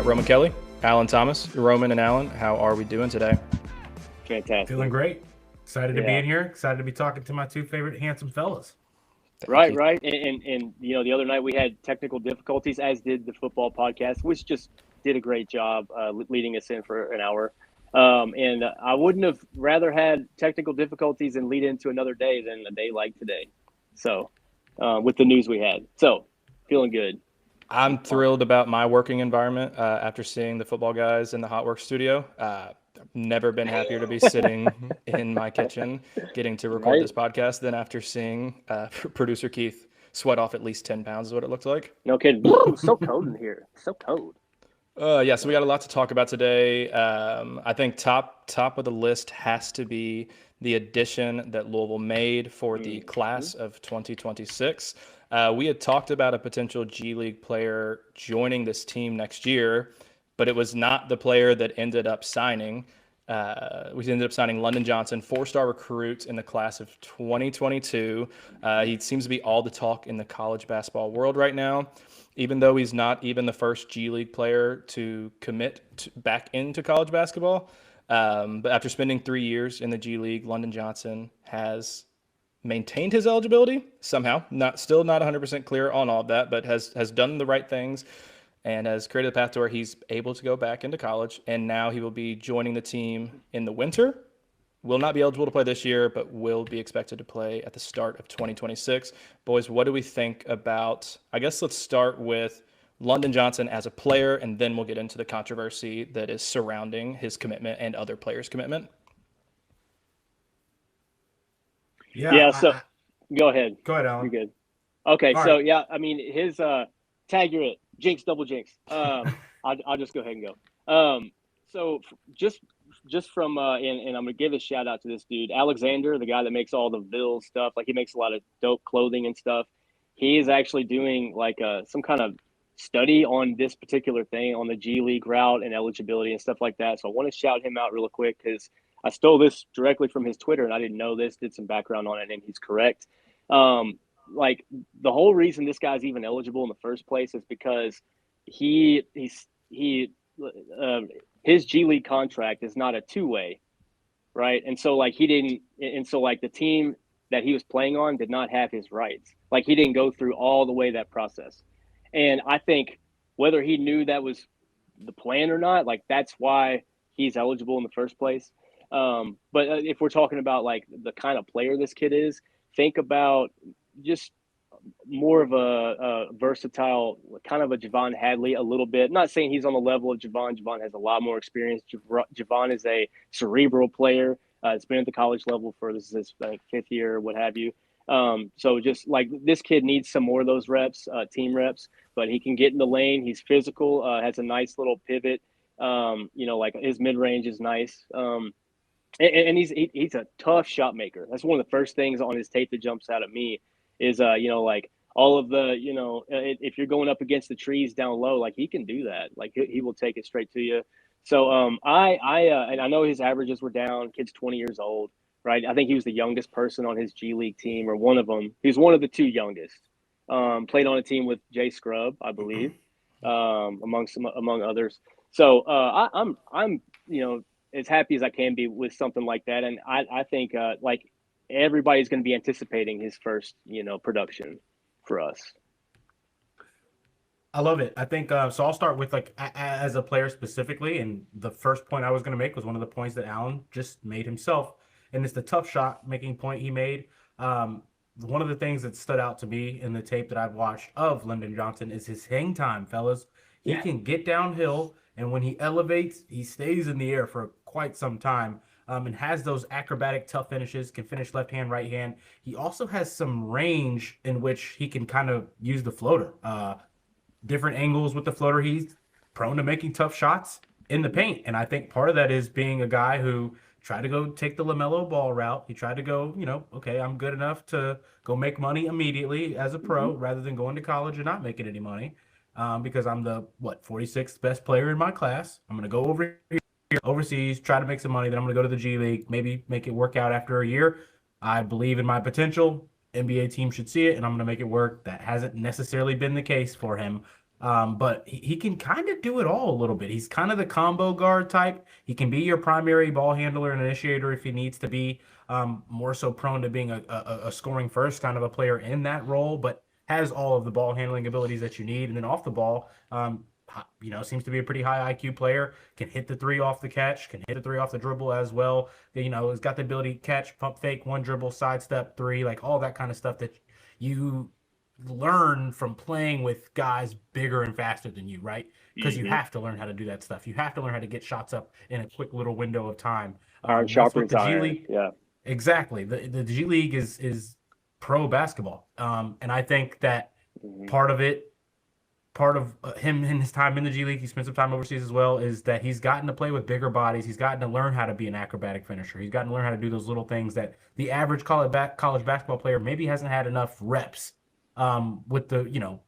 Roman Kelly, Alan Thomas. Roman and Alan, how are we doing today? Fantastic. Feeling great. Excited to be in here. Excited to be talking to my two favorite handsome fellas. Right. And you know, the other night we had technical difficulties, as did the football podcast, which just did a great job leading us in for an hour. And I wouldn't have rather had technical difficulties and lead into another day than a day like today. So with the news we had. So feeling good. I'm thrilled about my working environment after seeing the football guys in the Hot Work studio. I've never been happier to be sitting in my kitchen getting to record this podcast than after seeing producer Keith sweat off at least 10 pounds is what it looked like. No kidding. So cold in here. So cold. So we got a lot to talk about today. I think top of the list has to be the addition that Louisville made for the class of 2026. We had talked about a potential G League player joining this team next year, but it was not the player that ended up signing. We ended up signing London Johnson, 4-star recruit in the class of 2022. He seems to be all the talk in the college basketball world right now, even though he's not even the first G League player to commit back into college basketball. But after spending 3 years in the G League, London Johnson has maintained his eligibility somehow. Still not 100% clear on all of that, but has done the right things and has created a path to where he's able to go back into college. And now he will be joining the team in the winter. Will not be eligible to play this year, but will be expected to play at the start of 2026. Boys, what do we think about, I guess let's start with London Johnson as a player, and then we'll get into the controversy that is surrounding his commitment and other players' commitment. Yeah. So go ahead. Go ahead, Alan. You're good. Okay. All So right. yeah, I mean, his tag, you're it. Jinx, double jinx. I'll just go ahead and go. So just from and I'm gonna give a shout out to this dude, Alexander, the guy that makes all the Bill stuff. Like, he makes a lot of dope clothing and stuff. He is actually doing like some kind of study on this particular thing on the G League route and eligibility and stuff like that. So I want to shout him out real quick because I stole this directly from his Twitter and I didn't know this. Did some background on it and he's correct. Like, the whole reason this guy's even eligible in the first place is because his G League contract is not a two-way, right? And so like the team that he was playing on did not have his rights. Like, he didn't go through all the way that process. And I think whether he knew that was the plan or not, like, that's why he's eligible in the first place. But if we're talking about like the kind of player this kid is, think about just more of a versatile, kind of a Javon Hadley a little bit. Not saying he's on the level of Javon. Javon has a lot more experience. Javon is a cerebral player. It's been at the college level for this is his fifth year or what have you. So just like, this kid needs some more of those reps, team reps, but he can get in the lane. He's physical, has a nice little pivot. Like, his mid-range is nice. And he's a tough shot maker. That's one of the first things on his tape that jumps out at me is, like all of the, if you're going up against the trees down low, like, he can do that. Like, he will take it straight to you. So and I know his averages were down. Kid's 20 years old, right? I think he was the youngest person on his G League team, or one of them. He was one of the two youngest. Played on a team with Jay Scrub, I believe, among others. So I'm as happy as I can be with something like that, and I think like, everybody's going to be anticipating his first production for us. I love it. I think so. I'll start with, like, as a player specifically, and the first point I was going to make was one of the points that Alan just made himself, and it's the tough shot making point he made. One of the things that stood out to me in the tape that I've watched of Lyndon Johnson is his hang time, fellas. He can get downhill, and when he elevates, he stays in the air for quite some time. And has those acrobatic tough finishes, can finish left hand, right hand. He also has some range in which he can kind of use the floater. Different angles with the floater. He's prone to making tough shots in the paint. And I think part of that is being a guy who tried to go take the LaMelo Ball route. He tried to go, okay, I'm good enough to go make money immediately as a pro rather than going to college and not making any money because I'm the, 46th best player in my class. I'm going to go over here overseas, try to make some money, then I'm going to go to the G League, maybe make it work out after a year. I believe in my potential. NBA team should see it, and I'm going to make it work. That hasn't necessarily been the case for him. But he can kind of do it all a little bit. He's kind of the combo guard type. He can be your primary ball handler and initiator if he needs to be. More so prone to being a scoring first kind of a player in that role, but has all of the ball handling abilities that you need. And then off the ball, seems to be a pretty high IQ player. Can hit the three off the catch, can hit the three off the dribble as well. Has got the ability to catch, pump fake, one dribble, sidestep three, like all that kind of stuff that you learn from playing with guys bigger and faster than you, right? Because you have to learn how to do that stuff. You have to learn how to get shots up in a quick little window of time. Iron sharpens iron. Yeah, exactly. The G League is pro basketball, and I think that part of him and his time in the G League, he spent some time overseas as well, is that he's gotten to play with bigger bodies. He's gotten to learn how to be an acrobatic finisher. He's gotten to learn how to do those little things that the average college basketball player maybe hasn't had enough reps with the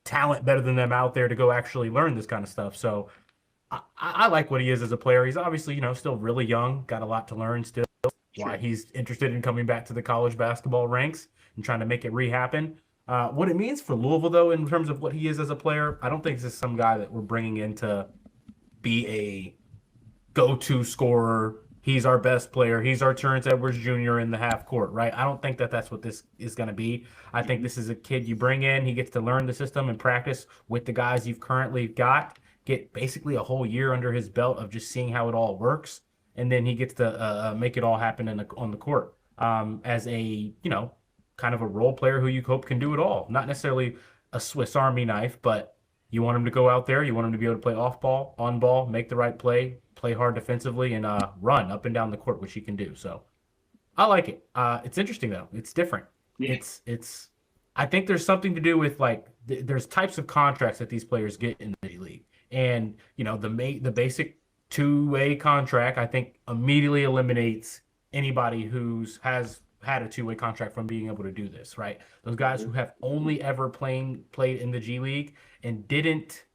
talent better than them out there to go actually learn this kind of stuff. So I like what he is as a player. He's obviously still really young, got a lot to learn still. Sure. Why he's interested in coming back to the college basketball ranks and trying to make it re-happen. What it means for Louisville, though, in terms of what he is as a player, I don't think this is some guy that we're bringing in to be a go-to scorer. He's our best player. He's our Terrence Edwards Jr. in the half court, right? I don't think that that's what this is going to be. I think this is a kid you bring in. He gets to learn the system and practice with the guys you've currently got, get basically a whole year under his belt of just seeing how it all works. And then he gets to make it all happen on the court as a, kind of a role player who you hope can do it all. Not necessarily a Swiss Army knife, but you want him to go out there. You want him to be able to play off ball, on ball, make the right play hard defensively, and run up and down the court, which he can do. So I like it. It's interesting, though. It's different. Yeah. It's. I think there's something to do with, there's types of contracts that these players get in the league. And, the basic two-way contract, I think, immediately eliminates anybody who's has had a two-way contract from being able to do this, right? Those guys who have only ever played in the G League and didn't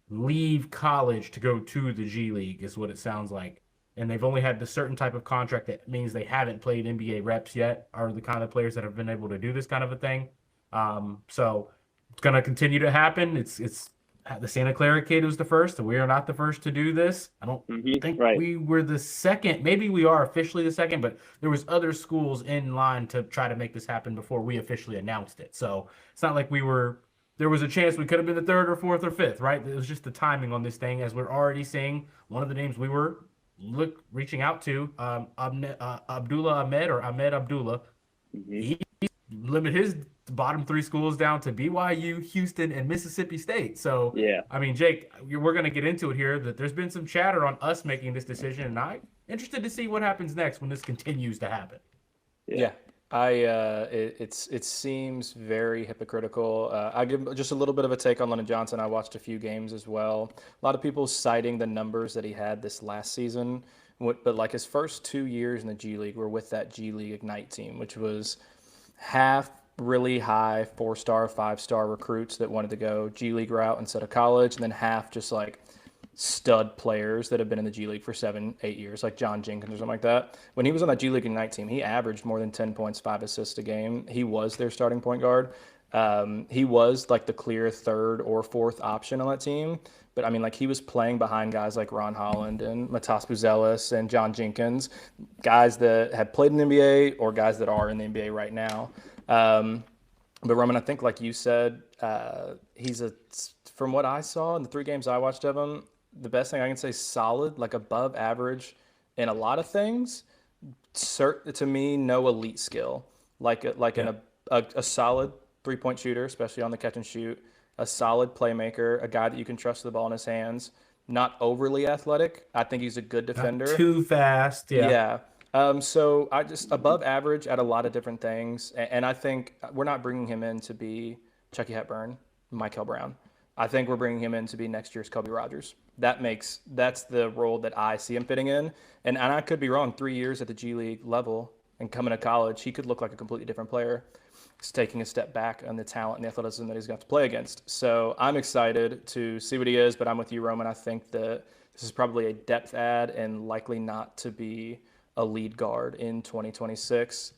leave college to go to the G League is what it sounds like. And they've only had the certain type of contract that means they haven't played NBA reps yet, are the kind of players that have been able to do this kind of a thing. So it's going to continue to happen. It's the Santa Clara kid was the first, and we are not the first to do this. I don't think we were the second. Maybe we are officially the second, but there was other schools in line to try to make this happen before we officially announced it. So it's not like there was a chance we could have been the third or fourth or fifth, right? It was just the timing on this thing, as we're already seeing one of the names we were reaching out to, Abdullah Ahmed or Ahmed Abdullah. He limited his bottom three schools down to BYU, Houston, and Mississippi State. So, yeah, I mean, Jake, we're going to get into it here, that there's been some chatter on us making this decision, and I'm interested to see what happens next when this continues to happen. Yeah. It seems very hypocritical. I give just a little bit of a take on Lennon Johnson. I watched a few games as well. A lot of people citing the numbers that he had this last season, but his first 2 years in the G League were with that G League Ignite team, which was half really high 4-star, 5-star recruits that wanted to go G League route instead of college, and then half just stud players that have been in the G League for 7-8 years, like John Jenkins or something like that. When he was on that G League Ignite team, he averaged more than 10 points, 5 assists a game. He was their starting point guard. He was the clear third or fourth option on that team. But he was playing behind guys like Ron Holland and Matas Buzelis and John Jenkins, guys that have played in the NBA or guys that are in the NBA right now. But Roman, I think like you said, from what I saw in the 3 games I watched of him, the best thing I can say, solid, above average in a lot of things. To me, no elite skill, a solid 3-point shooter, especially on the catch and shoot, a solid playmaker, a guy that you can trust with the ball in his hands, not overly athletic. I think he's a good defender. Not too fast. Yeah. So I just above average at a lot of different things. And I think we're not bringing him in to be Chucky Hepburn, Michael Brown. I think we're bringing him in to be next year's Kobe Rogers. That's the role that I see him fitting in. And I could be wrong. 3 years at the G League level and coming to college, he could look like a completely different player. He's taking a step back on the talent and the athleticism that he's got to play against. So I'm excited to see what he is, but I'm with you, Roman. I think that this is probably a depth add and likely not to be a lead guard in 2026.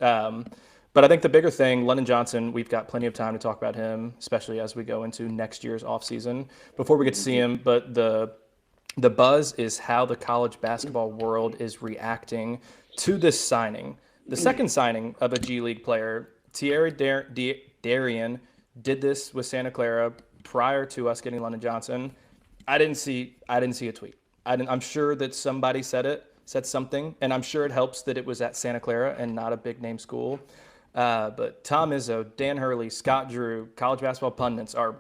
But I think the bigger thing, London Johnson, we've got plenty of time to talk about him, especially as we go into next year's offseason before we get to see him. But the buzz is how the college basketball world is reacting to this signing. The second signing of a G League player, Thierry Darian, did this with Santa Clara prior to us getting London Johnson. I didn't see a tweet. I'm sure that somebody said something, and I'm sure it helps that it was at Santa Clara and not a big name school. But Tom Izzo, Dan Hurley, Scott Drew, college basketball pundits are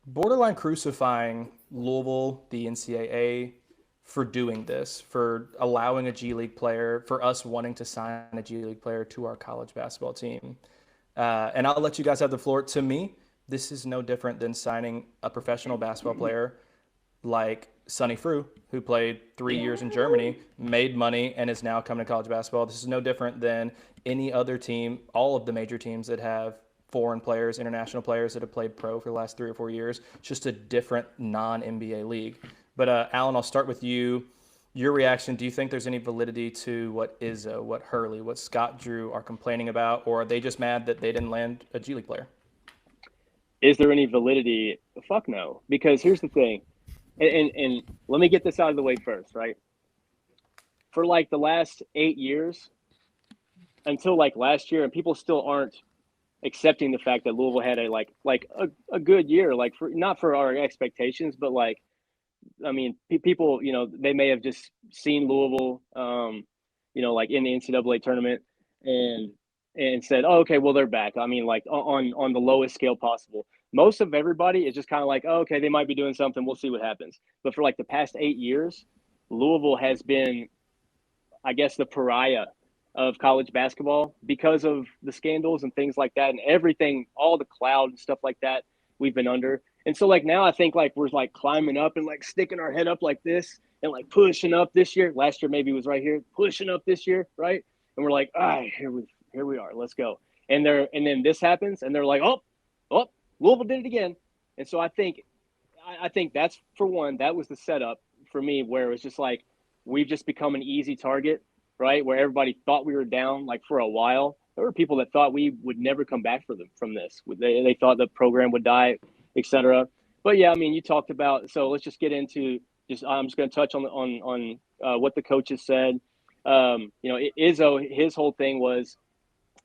borderline crucifying Louisville, the NCAA, for doing this, for allowing a G League player, for us wanting to sign a G League player to our college basketball team. And I'll let you guys have the floor. To me, this is no different than signing a professional basketball player like Sonny Frew, who played 3 years in Germany, made money, and is now coming to college basketball. This is no different than any other team, all of the major teams that have foreign players, international players that have played pro for the last 3 or 4 years. It's just a different non-NBA league. But Alan, I'll start with you. Your reaction, do you think there's any validity to what Izzo, what Hurley, what Scott Drew are complaining about, or are they just mad that they didn't land a G League player? Is there any validity? Fuck no. Because here's the thing, and let me get this out of the way first, right? For like the last 8 years, until like last year, and people still aren't accepting the fact that Louisville had a good year, like not for our expectations, but like, I mean, people, they may have just seen Louisville, like in the NCAA tournament and said, oh, okay, well, they're back. I mean, like on the lowest scale possible. Most of everybody is just kind of like, oh, okay, they might be doing something. We'll see what happens. But for like the past 8 years, Louisville has been, I guess, the pariah of college basketball because of the scandals and things like that and everything, all the cloud and stuff like that we've been under. And so like now I think like we're like climbing up and like sticking our head up like this and like pushing up this year. Last year maybe it was right here, pushing up this year, right? And we're like, all right, here we are, let's go. And then this happens and they're like, oh, Louisville did it again. And so I think that's, for one, that was the setup for me, where it was just like we've just become an easy target, right? Where everybody thought we were down like for a while. There were people that thought we would never come back from this. They thought the program would die, etc. But yeah, I mean, you talked about, so let's just get into I'm just going to touch on what the coaches said. Izzo, his whole thing was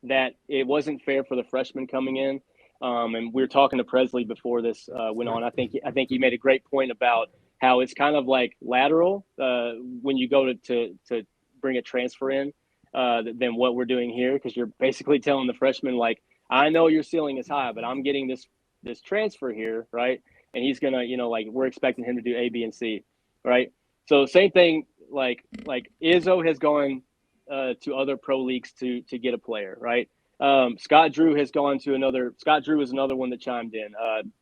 that it wasn't fair for the freshmen coming in. And we were talking to Presley before this went on. I think he made a great point about how it's kind of like lateral when you go to bring a transfer in than what we're doing here, because you're basically telling the freshman, like, I know your ceiling is high, but I'm getting this transfer here, right? And he's gonna, like, we're expecting him to do A, B, and C, right? So same thing, like Izzo has gone to other pro leagues to get a player, right? Scott Drew has gone to another. Scott Drew was another one that chimed in.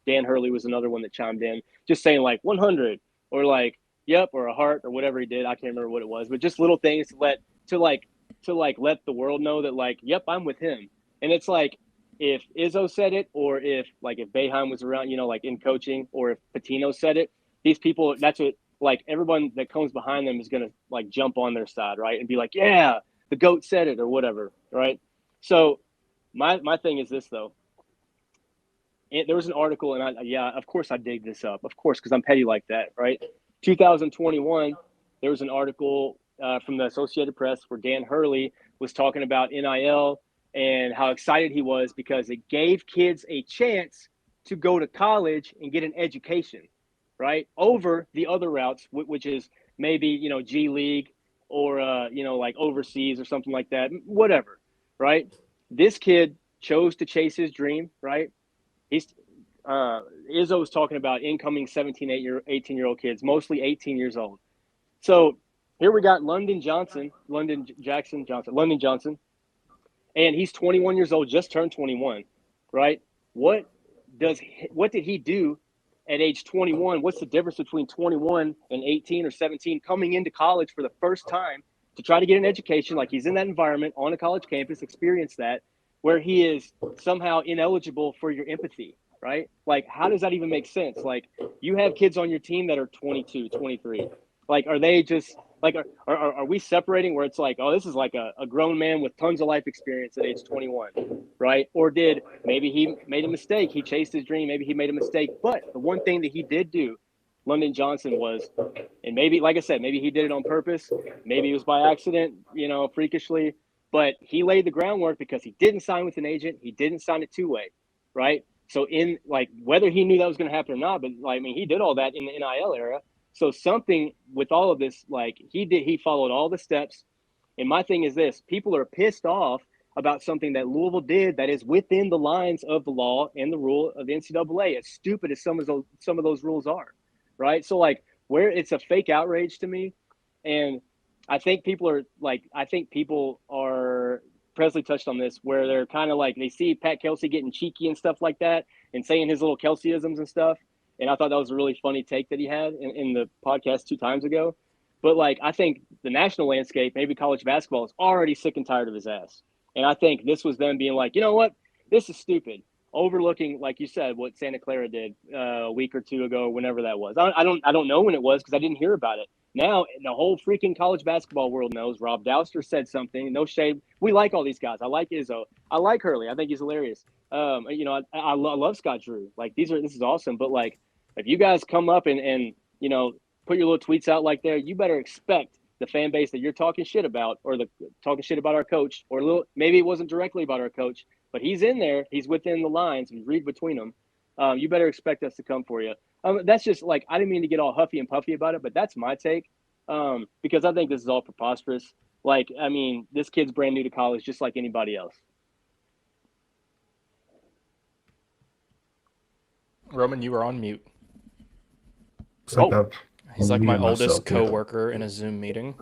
Dan Hurley was another one that chimed in, just saying like 100 or like yep or a heart or whatever he did. I can't remember what it was, but just little things to let the world know that like, yep, I'm with him. And it's like, if Izzo said it, or if Boeheim was around, like in coaching, or if Patino said it, these people, that's what, like, everyone that comes behind them is going to like jump on their side, right? And be like, yeah, the GOAT said it or whatever, right? So my thing is this, though. There was an article, and of course I dig this up, of course, because I'm petty like that, right? 2021, there was an article from the Associated Press where Dan Hurley was talking about NIL and how excited he was because it gave kids a chance to go to college and get an education, right? Over the other routes, which is maybe, G League or, like overseas or something like that, whatever, right? This kid chose to chase his dream, right? Izzo was talking about incoming 18-year-old kids, mostly 18 years old. So here we got London Johnson, and he's 21 years old, just turned 21, right? What did he do at age 21? What's the difference between 21 and 18 or 17 coming into college for the first time to try to get an education? Like, he's in that environment on a college campus, experience that, where he is somehow ineligible for your empathy, right? Like, how does that even make sense? Like, you have kids on your team that are 22, 23. Like, are they just Like, are we separating where it's like, oh, this is like a grown man with tons of life experience at age 21, right? Or did maybe he made a mistake? He chased his dream. Maybe he made a mistake. But the one thing that he did do, London Johnson, was, and maybe, like I said, maybe he did it on purpose. Maybe it was by accident, freakishly. But he laid the groundwork because he didn't sign with an agent. He didn't sign it two-way, right? So in like whether he knew that was going to happen or not, but like, I mean, he did all that in the NIL era. So something with all of this, like he followed all the steps. And my thing is this: people are pissed off about something that Louisville did that is within the lines of the law and the rule of the NCAA. As stupid as some of those rules are, right? So like, where it's a fake outrage to me, and I think people are. Presley touched on this, where they're kind of like they see Pat Kelsey getting cheeky and stuff like that, and saying his little Kelseyisms and stuff. And I thought that was a really funny take that he had in the podcast 2 times ago. But like, I think the national landscape, maybe college basketball, is already sick and tired of his ass. And I think this was them being like, you know what, this is stupid. Overlooking, like you said, what Santa Clara did a week or 2 ago, or whenever that was. I don't know when it was because I didn't hear about it. Now the whole freaking college basketball world knows. Rob Douster said something. No shade. We like all these guys. I like Izzo. I like Hurley. I think he's hilarious. I love Scott Drew. Like this is awesome. But like, if you guys come up and put your little tweets out like that, you better expect the fan base that you're talking shit about, or talking shit about our coach, or maybe it wasn't directly about our coach, but he's in there. He's within the lines. We read between them. You better expect us to come for you. That's just like, I didn't mean to get all huffy and puffy about it, but that's my take. Because I think this is all preposterous. Like, I mean, this kid's brand new to college, just like anybody else. Roman, you were on mute. He's like my oldest coworker in a Zoom meeting.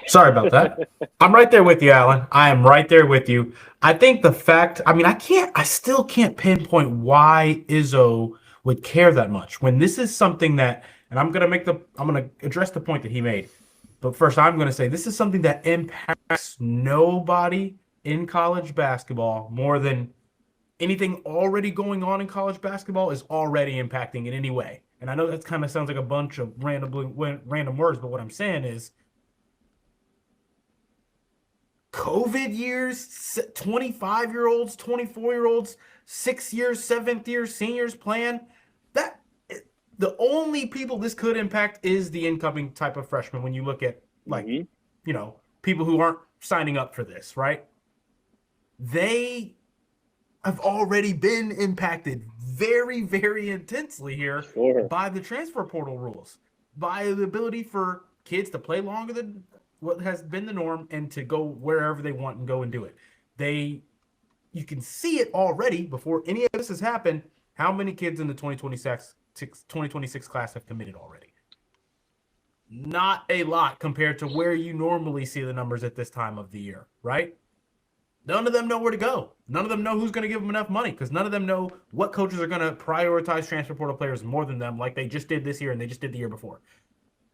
Sorry about that. I'm right there with you, Alan. I am right there with you. I think I still can't pinpoint why Izzo would care that much when this is something that, and I'm going to address the point that he made. But first, I'm going to say this is something that impacts nobody in college basketball more than anything already going on in college basketball is already impacting in any way. And I know that kind of sounds like a bunch of random words, but what I'm saying is COVID years, 25-year-olds, 24-year-olds, 6 years, 7th year seniors playing, the only people this could impact is the incoming type of freshman when you look at people who aren't signing up for this, right? They have already been impacted very, very intensely here by the transfer portal rules, by the ability for kids to play longer than what has been the norm and to go wherever they want and go and do it. You can see it already before any of this has happened, how many kids in the 2026 class have committed already. Not a lot compared to where you normally see the numbers at this time of the year, right? None of them know where to go. None of them know who's going to give them enough money because none of them know what coaches are going to prioritize transfer portal players more than them, like they just did this year and they just did the year before.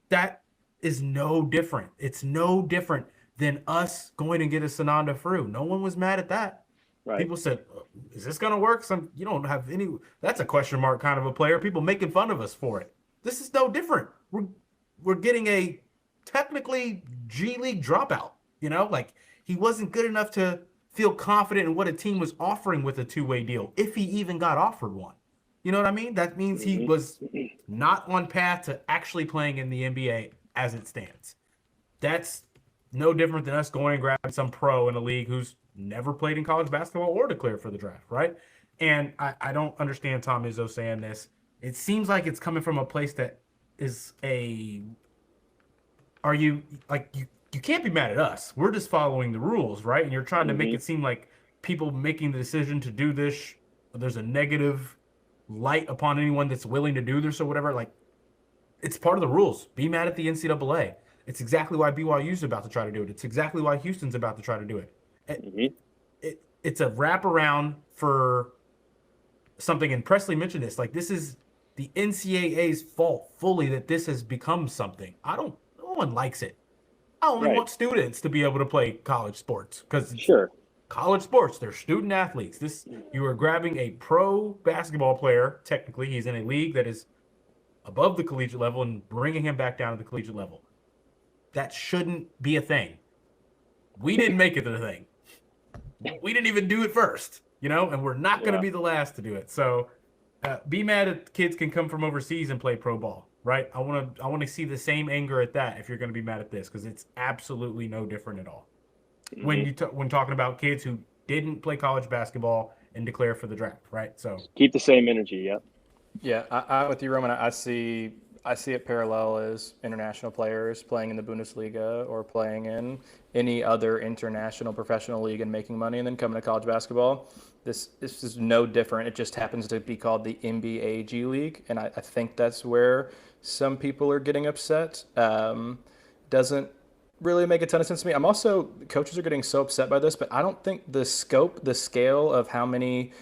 That is no different. It's no different than us going and get a Sananda Frew. No one was mad at that. Right. People said, is this going to work? You don't have any. That's a question mark kind of a player. People making fun of us for it. This is no different. We're getting a technically G League dropout. Like he wasn't good enough to feel confident in what a team was offering with a two-way deal, if he even got offered one. You know what I mean? That means he was not on path to actually playing in the NBA as it stands. That's no different than us going and grabbing some pro in a league who's never played in college basketball or declared for the draft, right? And I don't understand Tom Izzo saying this. It seems like it's coming from a place that is you can't be mad at us. We're just following the rules, right? And you're trying to make it seem like people making the decision to do this, there's a negative light upon anyone that's willing to do this or whatever. Like, it's part of the rules. Be mad at the NCAA. It's exactly why BYU's about to try to do it. It's exactly why Houston's about to try to do it. It's a wraparound for something, and Presley mentioned this. Like, this is the NCAA's fault fully that this has become something. No one likes it. I only want students to be able to play college sports because college sports, they're student athletes. You are grabbing a pro basketball player. Technically, he's in a league that is above the collegiate level and bringing him back down to the collegiate level. that shouldn't be a thing. We didn't make it a thing. We didn't even do it first, and we're not going to be the last to do it. So be mad at kids can come from overseas and play pro ball, right? I want to see the same anger at that if you're going to be mad at this, because it's absolutely no different at all. Mm-hmm. When talking about kids who didn't play college basketball and declare for the draft, right? So keep the same energy, yeah. Yeah, I'm with you, Roman. I see it parallel as international players playing in the Bundesliga or playing in any other international professional league and making money and then coming to college basketball. This is no different. It just happens to be called the NBA G League, and I think that's where some people are getting upset. Doesn't really make a ton of sense to me. Coaches are getting so upset by this, but I don't think the scale of how many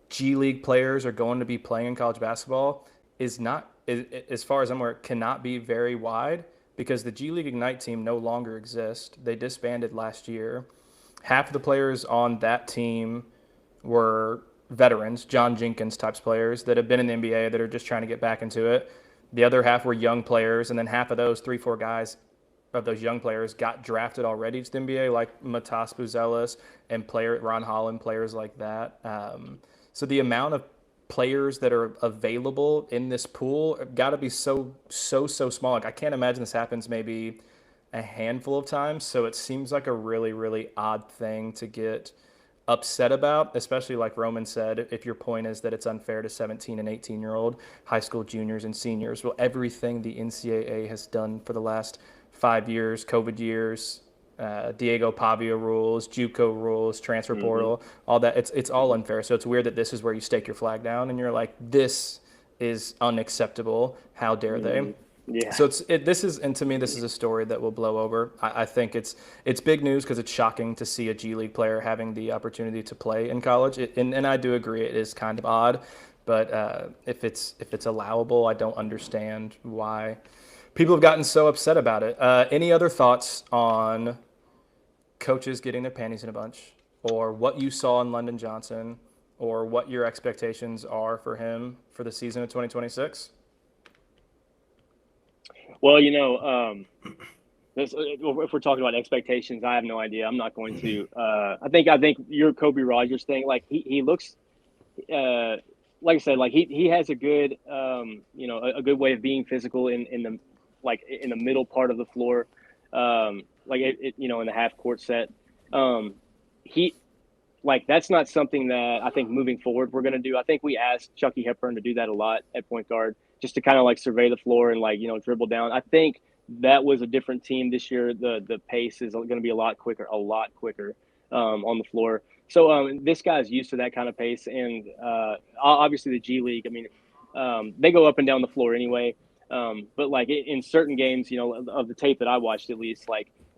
G League players are going to be playing in college basketball is not, as far as I'm aware, cannot be very wide, because the G League Ignite team no longer exists. They disbanded last year. Half of the players on that team were veterans, John Jenkins types players that have been in the NBA that are just trying to get back into it. The other half were young players, and then half of those 3-4 guys of those young players got drafted already to the NBA, like Matas Buzelis and Ron Holland, players like that. So the amount of players that are available in this pool got to be so small. Like, I can't imagine this happens maybe a handful of times. So it seems like a really, really odd thing to get upset about, especially like Roman said, if your point is that it's unfair to 17 and 18-year-old high school juniors and seniors. Well, everything the NCAA has done for the last 5 years, COVID years, Diego Pavia rules, JUCO rules, transfer portal, all that. It's all unfair. So it's weird that this is where you stake your flag down and you're like, this is unacceptable. How dare they? Yeah. So to me, this is a story that will blow over. I think it's big news because it's shocking to see a G League player having the opportunity to play in college. And I do agree it is kind of odd, but if it's allowable, I don't understand why people have gotten so upset about it. Any other thoughts on coaches getting their panties in a bunch, or what you saw in London Johnson, or what your expectations are for him for the season of 2026? Well, if we're talking about expectations, I have no idea. I'm not going to. I think your Kobe Rogers thing, like he looks, like I said, like he has a good, a good way of being physical in the middle part of the floor, in the half court set. That's not something that I think moving forward we're going to do. I think we asked Chucky Hepburn to do that a lot at point guard, just to kind of survey the floor and dribble down. I think that was a different team this year. The pace is going to be a lot quicker on the floor. So this guy's used to that kind of pace, and obviously the G League. I mean, they go up and down the floor anyway. But in certain games, of the tape that I watched, at least,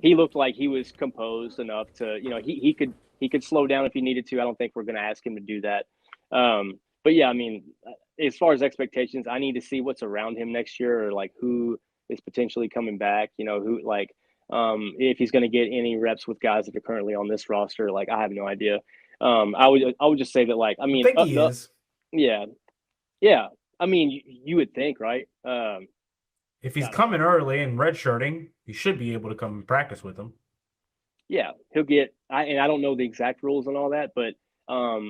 he looked like he was composed enough to, he could slow down if he needed to. I don't think we're going to ask him to do that. But yeah, I mean, as far as expectations, I need to see what's around him next year, or who is potentially coming back, if he's going to get any reps with guys that are currently on this roster. I have no idea. I would just say that, I think he is. Yeah. Yeah. I mean, you would think, right? If he's coming early and redshirting, he should be able to come and practice with them. Yeah, he'll get. I don't know the exact rules and all that, but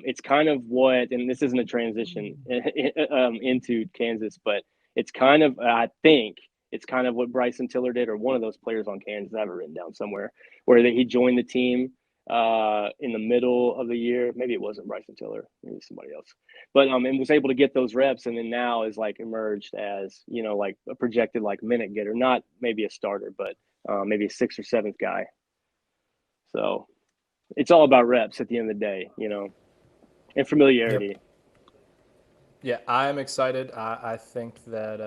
it's kind of what. And this isn't a transition into Kansas, but it's kind of. I think it's kind of what Bryson Tiller did, or one of those players on Kansas. I have it written down somewhere, where he joined the team in the middle of the year. Maybe it wasn't Bryson Tiller, maybe somebody else, but and was able to get those reps, and then now is emerged as a projected minute getter, not maybe a starter, but maybe a 6th or 7th guy. So it's all about reps at the end of the day, and familiarity. Yep. Yeah, I'm excited. I think that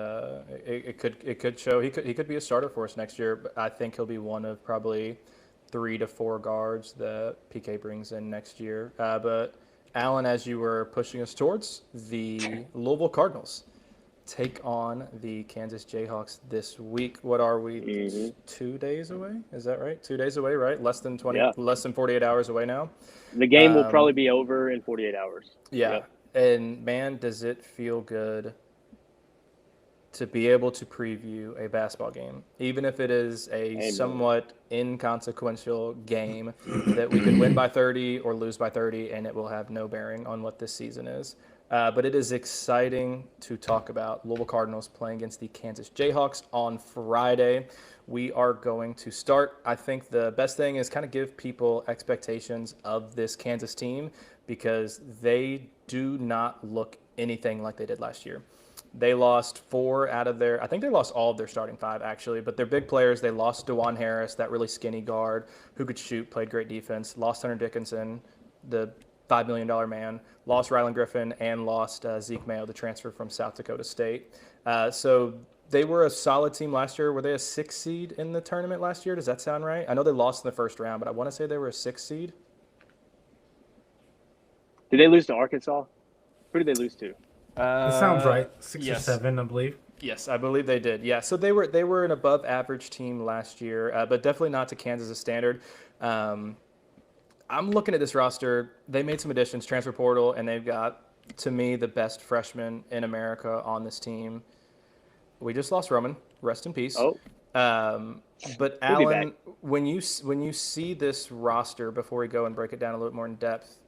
it could show he could be a starter for us next year, but I think he'll be one of probably 3 to 4 guards that PK brings in next year. But Alan, as you were pushing us towards, the Louisville Cardinals take on the Kansas Jayhawks this week. What are we? 2 days away? Is that right? 2 days away, right? Less than 48 hours away now. The game will probably be over in 48 hours. Yeah. Yep. And man, does it feel good to be able to preview a basketball game, even if it is a somewhat inconsequential game that we could win by 30 or lose by 30, and it will have no bearing on what this season is. But it is exciting to talk about Louisville Cardinals playing against the Kansas Jayhawks on Friday. We are going to start. I think the best thing is kind of give people expectations of this Kansas team because they do not look anything like they did last year. They lost 4 out of I think they lost all of their starting 5 actually, but they're big players. They lost DeJuan Harris, that really skinny guard who could shoot, played great defense, lost Hunter Dickinson, the $5 million man, lost Rylan Griffin, and lost Zeke Mayo, the transfer from South Dakota State. So they were a solid team last year. Were they a 6 seed in the tournament last year? Does that sound right? I know they lost in the first round, but I want to say they were a 6 seed. Did they lose to Arkansas? Who did they lose to? That sounds right. 6 yes. or 7, I believe. Yes, I believe they did. Yeah, so they were an above average team last year, but definitely not to Kansas' standard. I'm looking at this roster. They made some additions, transfer portal, and they've got, to me, the best freshman in America on this team. We just lost Roman. Rest in peace. Oh. But Alan, when you see this roster before we go and break it down a little more in depth,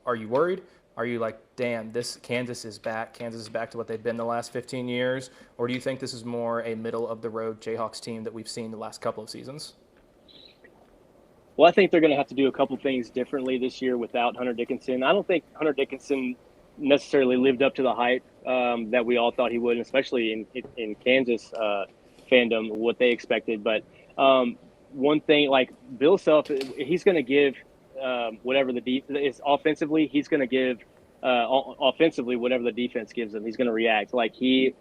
are you worried? Are you like, damn, this Kansas is back. Kansas is back to what they've been the last 15 years? Or do you think this is more a middle-of-the-road Jayhawks team that we've seen the last couple of seasons? Well, I think they're going to have to do a couple things differently this year without Hunter Dickinson. I don't think Hunter Dickinson necessarily lived up to the hype that we all thought he would, especially in Kansas fandom, what they expected. But one thing, like Bill Self, he's going to give whatever the is offensively, he's going to give offensively whatever the defense gives him. He's going to react. Like he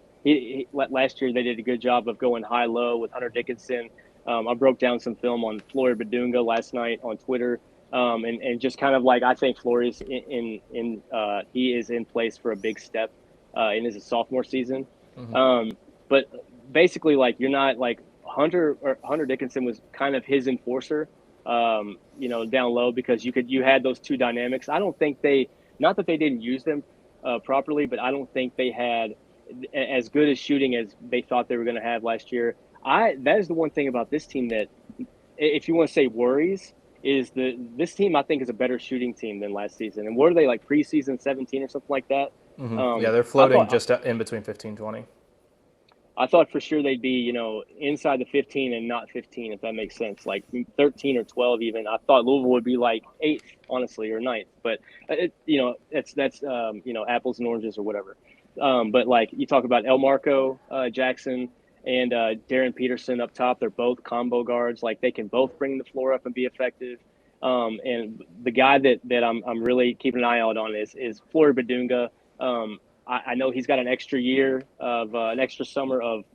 last year they did a good job of going high-low with Hunter Dickinson. I broke down some film on Flory Badunga last night on Twitter, and just kind of like I think Flory's he is in place for a big step in his sophomore season. Mm-hmm. But basically, like you're not like Hunter Dickinson was kind of his enforcer, down low because you had those two dynamics. I don't think not that they didn't use them properly, but I don't think they had as good as shooting as they thought they were going to have last year. That is the one thing about this team that, if you want to say worries, is this team I think is a better shooting team than last season. And what are they, like preseason 17 or something like that? Mm-hmm. Yeah, they're floating just in between 15-20. I thought for sure they'd be, inside the 15 and not 15, if that makes sense. Like 13 or 12 even. I thought Louisville would be like 8th, honestly, or 9th. But, that's apples and oranges or whatever. But, like, you talk about El Marco Jackson and Darren Peterson up top. They're both combo guards. Like, they can both bring the floor up and be effective. And the guy that I'm really keeping an eye out on is Flory Badunga. I know he's got an extra year of an extra summer of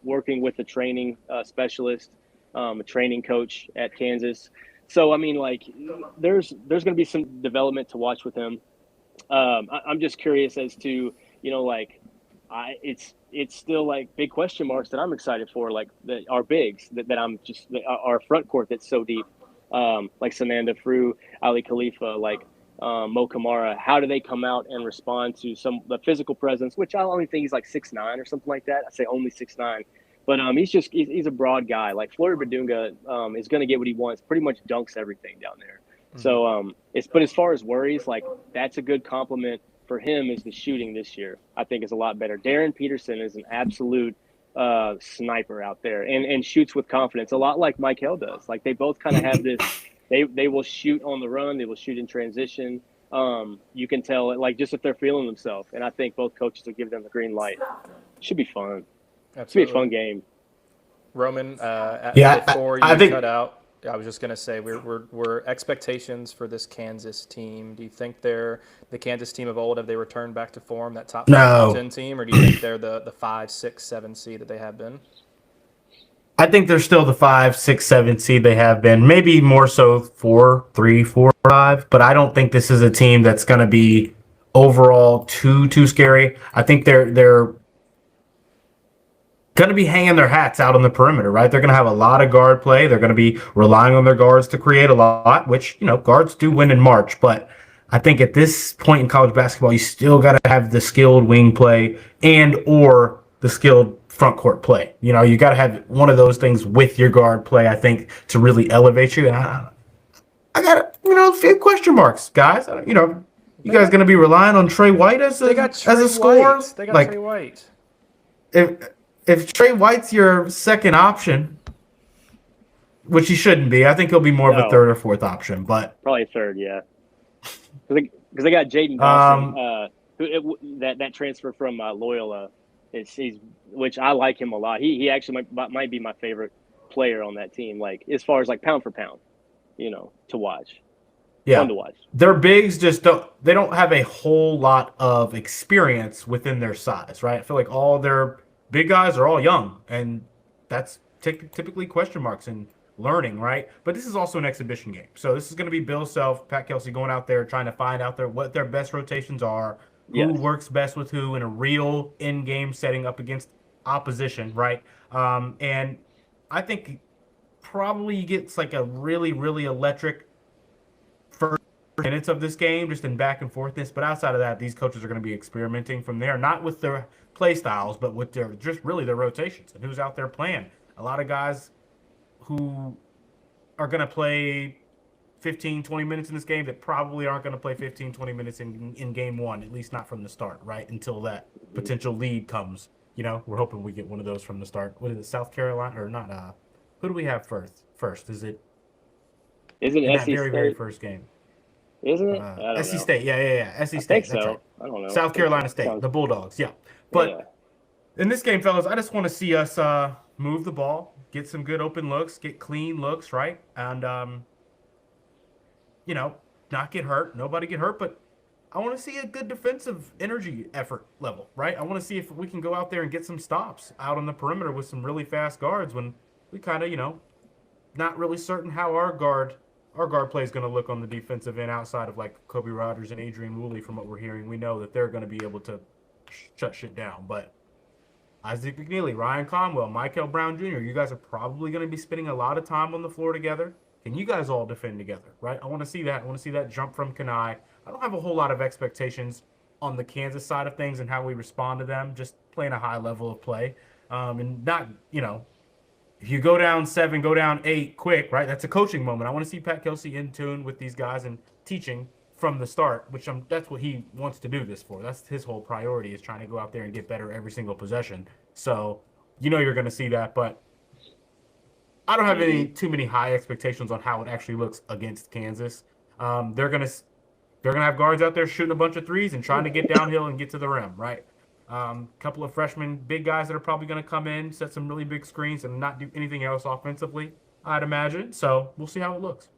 working with a training specialist, a training coach at Kansas. So, I mean, like, there's going to be some development to watch with him. I'm just curious as to, it's still like big question marks that I'm excited for, like our bigs that I'm just our front court that's so deep, like Sananda Fru, Ali Khalifa, like Mo Kamara. How do they come out and respond to the physical presence, which I only think he's like 6'9" or something like that. I say only 6'9", but he's a broad guy. Like Flory Badunga is going to get what he wants. Pretty much dunks everything down there. Mm-hmm. So but as far as worries, like that's a good compliment for him is the shooting this year. I think is a lot better. Darren Peterson is an absolute sniper out there and shoots with confidence, a lot like Mike Hill does. Like they both kind of have this. They will shoot on the run. They will shoot in transition. You can tell it, like just if they're feeling themselves. And I think both coaches will give them the green light. Should be fun. Absolutely. Should be a fun game. Roman, before I think, cut out, I was just going to say we're expectations for this Kansas team. Do you think they're the Kansas team of old? Have they returned back to form, that top 10 team, or do you think they're the 5, 6, 7 seed that they have been? I think they're still the 5, 6, 7 seed they have been. Maybe more so 4, 3, 4, 5. But I don't think this is a team that's going to be overall too scary. I think they're going to be hanging their hats out on the perimeter, right? They're going to have a lot of guard play. They're going to be relying on their guards to create a lot, which, guards do win in March. But I think at this point in college basketball, you still got to have the skilled wing play and or the skilled front court play. You know, you got to have one of those things with your guard play, I think, to really elevate you. And I got, a few question marks, guys. You guys going to be relying on Trey White as a scorer? They got Trey White. If Trey White's your second option, which he shouldn't be, I think he'll be more of a third or fourth option. But probably third, yeah. Because they got Jaden Dawson, that transfer from Loyola. Which I like him a lot. He actually might be my favorite player on that team. Like as far as like pound for pound, to watch. Yeah, fun to watch. Their bigs they don't have a whole lot of experience within their size, right? I feel like all their big guys are all young, and that's typically question marks in learning, right? But this is also an exhibition game, so this is going to be Bill Self, Pat Kelsey going out there trying to find out what their best rotations are. Who works best with who in a real in-game setting up against opposition, right? And I think probably gets like a really, really electric first minutes of this game, just in back and forthness. But outside of that, these coaches are going to be experimenting from there, not with their play styles, but with their rotations and who's out there playing. A lot of guys who are going to play 15, 20 minutes in this game that probably aren't going to play 15, 20 minutes in game one, at least not from the start, right? Until that potential lead comes. We're hoping we get one of those from the start. What is it, South Carolina or not? Who do we have first? Is it SC that State? very first game? Isn't it? SC State, yeah. SC State. I think so. That's right. I don't know. South Carolina State, the Bulldogs, yeah. But in this game, fellas, I just want to see us move the ball, get some good open looks, get clean looks, right? And not get hurt. Nobody get hurt, but I want to see a good defensive energy effort level, right? I want to see if we can go out there and get some stops out on the perimeter with some really fast guards when we kind of, not really certain how our guard play is going to look on the defensive end outside of like Kobe Rogers and Adrian Woolley. From what we're hearing, we know that they're going to be able to shut shit down. But Isaac McNeely, Ryan Conwell, Michael Brown Jr., you guys are probably going to be spending a lot of time on the floor together. Can you guys all defend together, right? I want to see that. I want to see that jump from Kenai. I don't have a whole lot of expectations on the Kansas side of things and how we respond to them, just playing a high level of play. And not, if you go down 7, go down 8 quick, right? That's a coaching moment. I want to see Pat Kelsey in tune with these guys and teaching from the start, which that's what he wants to do this for. That's his whole priority, is trying to go out there and get better every single possession. So, you're going to see that, but I don't have too many high expectations on how it actually looks against Kansas. They're gonna have guards out there shooting a bunch of threes and trying to get downhill and get to the rim, right? Couple of freshmen, big guys that are probably going to come in, set some really big screens, and not do anything else offensively, I'd imagine. So we'll see how it looks.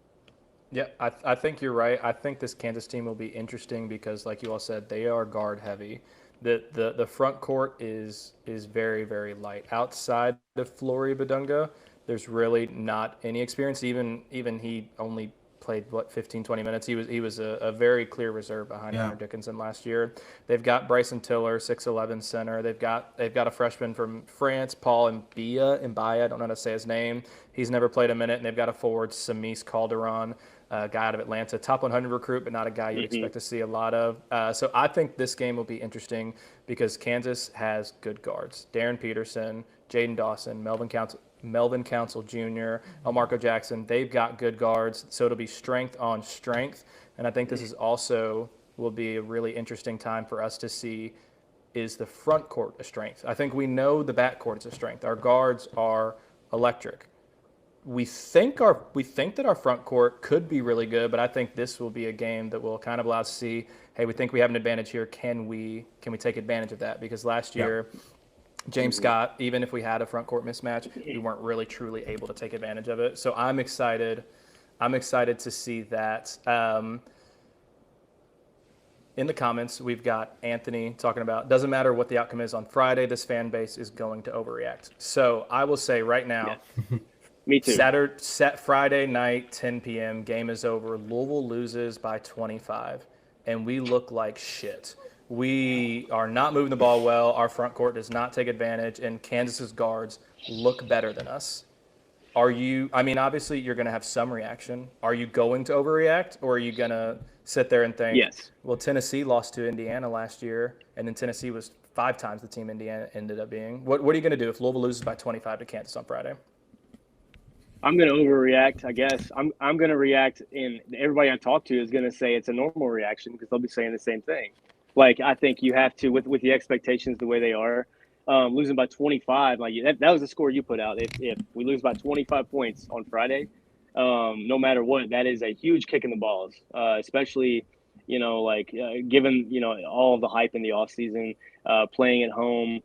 Yeah, I think you're right. I think this Kansas team will be interesting because, like you all said, they are guard heavy. The front court is very, very light. Outside of Flory Badunga, there's really not any experience. Even he only played 15, 20 minutes. He was a very clear reserve behind Hunter Dickinson last year. They've got Bryson Tiller, 6'11" center. They've got a freshman from France, Paul Mbia. I don't know how to say his name. He's never played a minute. And they've got a forward, Samis Calderon, a guy out of Atlanta, top 100 recruit, but not a guy you'd expect to see a lot of. So I think this game will be interesting because Kansas has good guards. Darren Peterson, Jaden Dawson, Melvin Council Jr., Marco Jackson, they've got good guards, so it'll be strength on strength. And I think this is also will be a really interesting time for us to see, is the front court a strength? I think we know the back court is a strength. Our guards are electric. We think that our front court could be really good, but I think this will be a game that will kind of allow us to see, hey, we think we have an advantage here. Can we take advantage of that? Because last year, James Scott, even if we had a front court mismatch, we weren't really truly able to take advantage of it. So I'm excited. I'm excited to see that. In the comments, we've got Anthony talking about, doesn't matter what the outcome is on Friday, this fan base is going to overreact. So I will say right now, me too. Friday night, 10 p.m., game is over. Louisville loses by 25, and we look like shit. We are not moving the ball well. Our front court does not take advantage, and Kansas's guards look better than us. Obviously you're going to have some reaction. Are you going to overreact, or are you going to sit there and think, well, Tennessee lost to Indiana last year, and then Tennessee was 5 times the team Indiana ended up being. What are you going to do if Louisville loses by 25 to Kansas on Friday? I'm going to overreact, I guess. I'm going to react, and everybody I talk to is going to say it's a normal reaction because they'll be saying the same thing. Like, I think you have to, with the expectations the way they are, losing by 25, like that was the score you put out. If we lose by 25 points on Friday, no matter what, that is a huge kick in the balls, especially, given, all of the hype in the offseason, playing at home.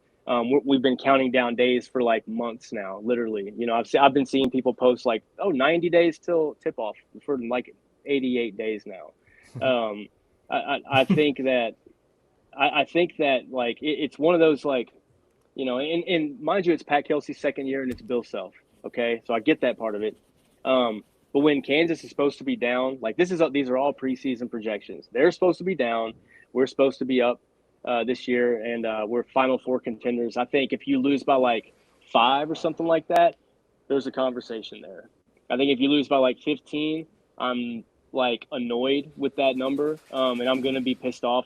We've been counting down days for like months now, literally. I've been seeing people post like, 90 days till tip off for like 88 days now. I think that like it's one of those like, and mind you, it's Pat Kelsey's second year and it's Bill Self. Okay, so I get that part of it. But when Kansas is supposed to be down, like these are all preseason projections. They're supposed to be down. We're supposed to be up this year, and we're Final Four contenders. I think if you lose by like 5 or something like that, there's a conversation there. I think if you lose by like 15, I'm like annoyed with that number, and I'm going to be pissed off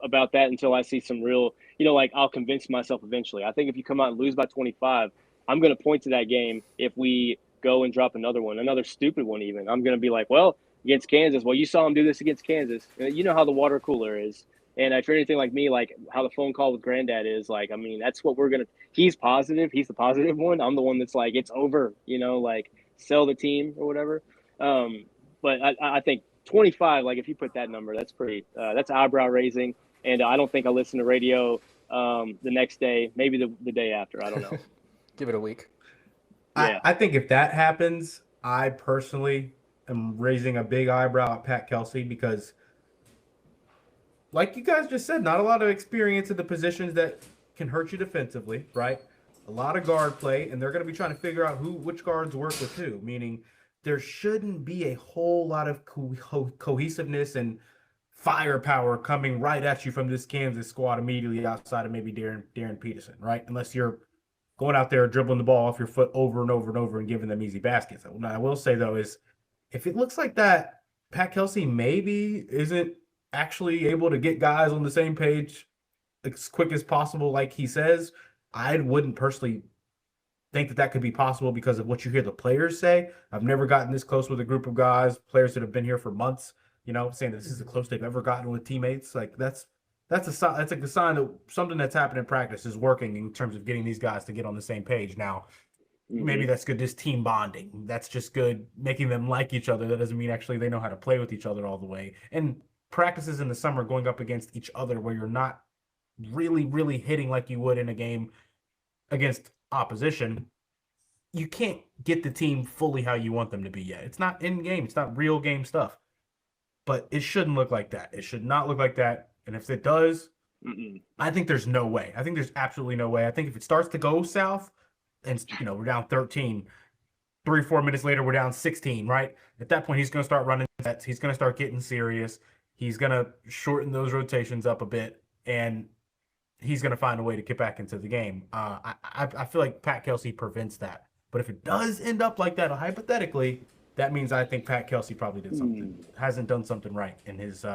about that until I see some real, like I'll convince myself eventually. I think if you come out and lose by 25, I'm going to point to that game. If we go and drop another stupid one even, I'm going to be like, well, against Kansas, well, you saw him do this against Kansas. You know how the water cooler is. And if you're anything like me, like how the phone call with Granddad is, like, I mean, that's what we're going to – he's positive. He's the positive one. I'm the one that's like, it's over, like sell the team or whatever. But I think 25, like if you put that number, that's pretty that's eyebrow raising. And I don't think I'll listen to radio the next day, maybe the day after. I don't know. Give it a week. Yeah. I think if that happens, I personally am raising a big eyebrow at Pat Kelsey because, like you guys just said, not a lot of experience in the positions that can hurt you defensively, right? A lot of guard play, and they're going to be trying to figure out which guards work with who, meaning there shouldn't be a whole lot of cohesiveness and firepower coming right at you from this Kansas squad immediately outside of maybe Darren Peterson, right? Unless you're going out there dribbling the ball off your foot over and over and over and giving them easy baskets. What I will say, though, is if it looks like that, Pat Kelsey maybe isn't actually able to get guys on the same page as quick as possible like he says, I wouldn't personally think that could be possible because of what you hear the players say. I've never gotten this close with a group of guys, players that have been here for months, saying that this is the closest they've ever gotten with teammates. Like that's a sign that something that's happened in practice is working in terms of getting these guys to get on the same page. Now, maybe that's good, just team bonding. That's just good, making them like each other. That doesn't mean actually they know how to play with each other all the way. And practices in the summer going up against each other where you're not really, really hitting like you would in a game against opposition, you can't get the team fully how you want them to be yet. It's not in game. It's not real game stuff. But it shouldn't look like that. It should not look like that. And if it does, I think there's no way. I think there's absolutely no way. I think if it starts to go south and, we're down 13, 3-4 minutes later, we're down 16, right? At that point, he's going to start running sets. He's going to start getting serious. He's going to shorten those rotations up a bit, and he's going to find a way to get back into the game. I feel like Pat Kelsey prevents that. But if it does end up like that, hypothetically, that means I think Pat Kelsey probably did something, hasn't done something right in his,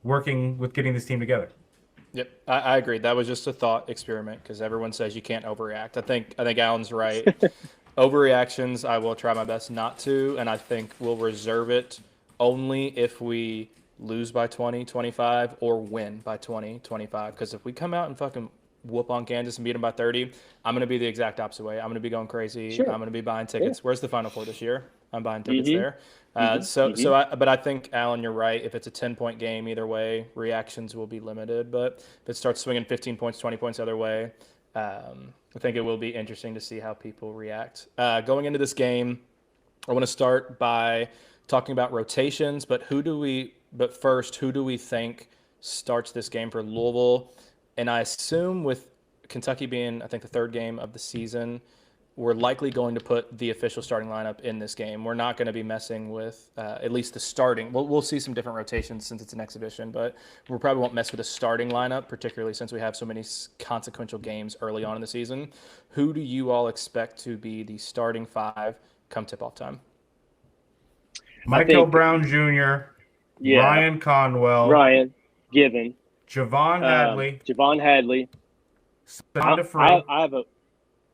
working with getting this team together. Yep, I agree. That was just a thought experiment because everyone says you can't overreact. I think Alan's right. Overreactions, I will try my best not to, and I think we'll reserve it only if we lose by 20, 25, or win by 20, 25. Because if we come out and fucking whoop on Kansas and beat them by 30, I'm going to be the exact opposite way. I'm going to be going crazy. Sure. I'm going to be buying tickets. Yeah. Where's the Final Four this year? I'm buying tickets there. But I think, Alan, you're right. If it's a 10-point game either way, reactions will be limited. But if it starts swinging 15 points, 20 points the other way, I think it will be interesting to see how people react. Going into this game, I want to start by talking about rotations. But first, who do we think starts this game for Louisville? And I assume with Kentucky being, I think, the third game of the season, we're likely going to put the official starting lineup in this game. We're not going to be messing with at least the starting. We'll see some different rotations since it's an exhibition, but we probably won't mess with the starting lineup, particularly since we have so many consequential games early on in the season. Who do you all expect to be the starting 5 come tip-off time? Michael Brown Jr., Ryan Conwell. Ryan, given. Javon Hadley. Javon Hadley.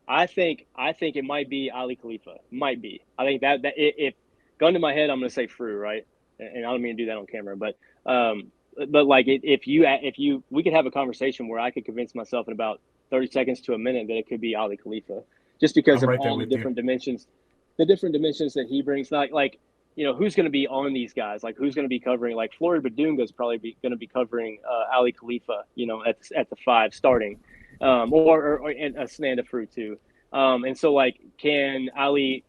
I think it might be Ali Khalifa. Might be. I think that if gun to my head, I'm going to say Frew, right? And I don't mean to do that on camera, but like if we could have a conversation where I could convince myself in about 30 seconds to a minute that it could be Ali Khalifa, just because of all the different dimensions, that he brings. Like who's going to be on these guys? Like who's going to be covering? Like Flory Badunga's probably going to be covering Ali Khalifa, at the 5 starting. Or and Sananda Fruit too. And so like, can Ali,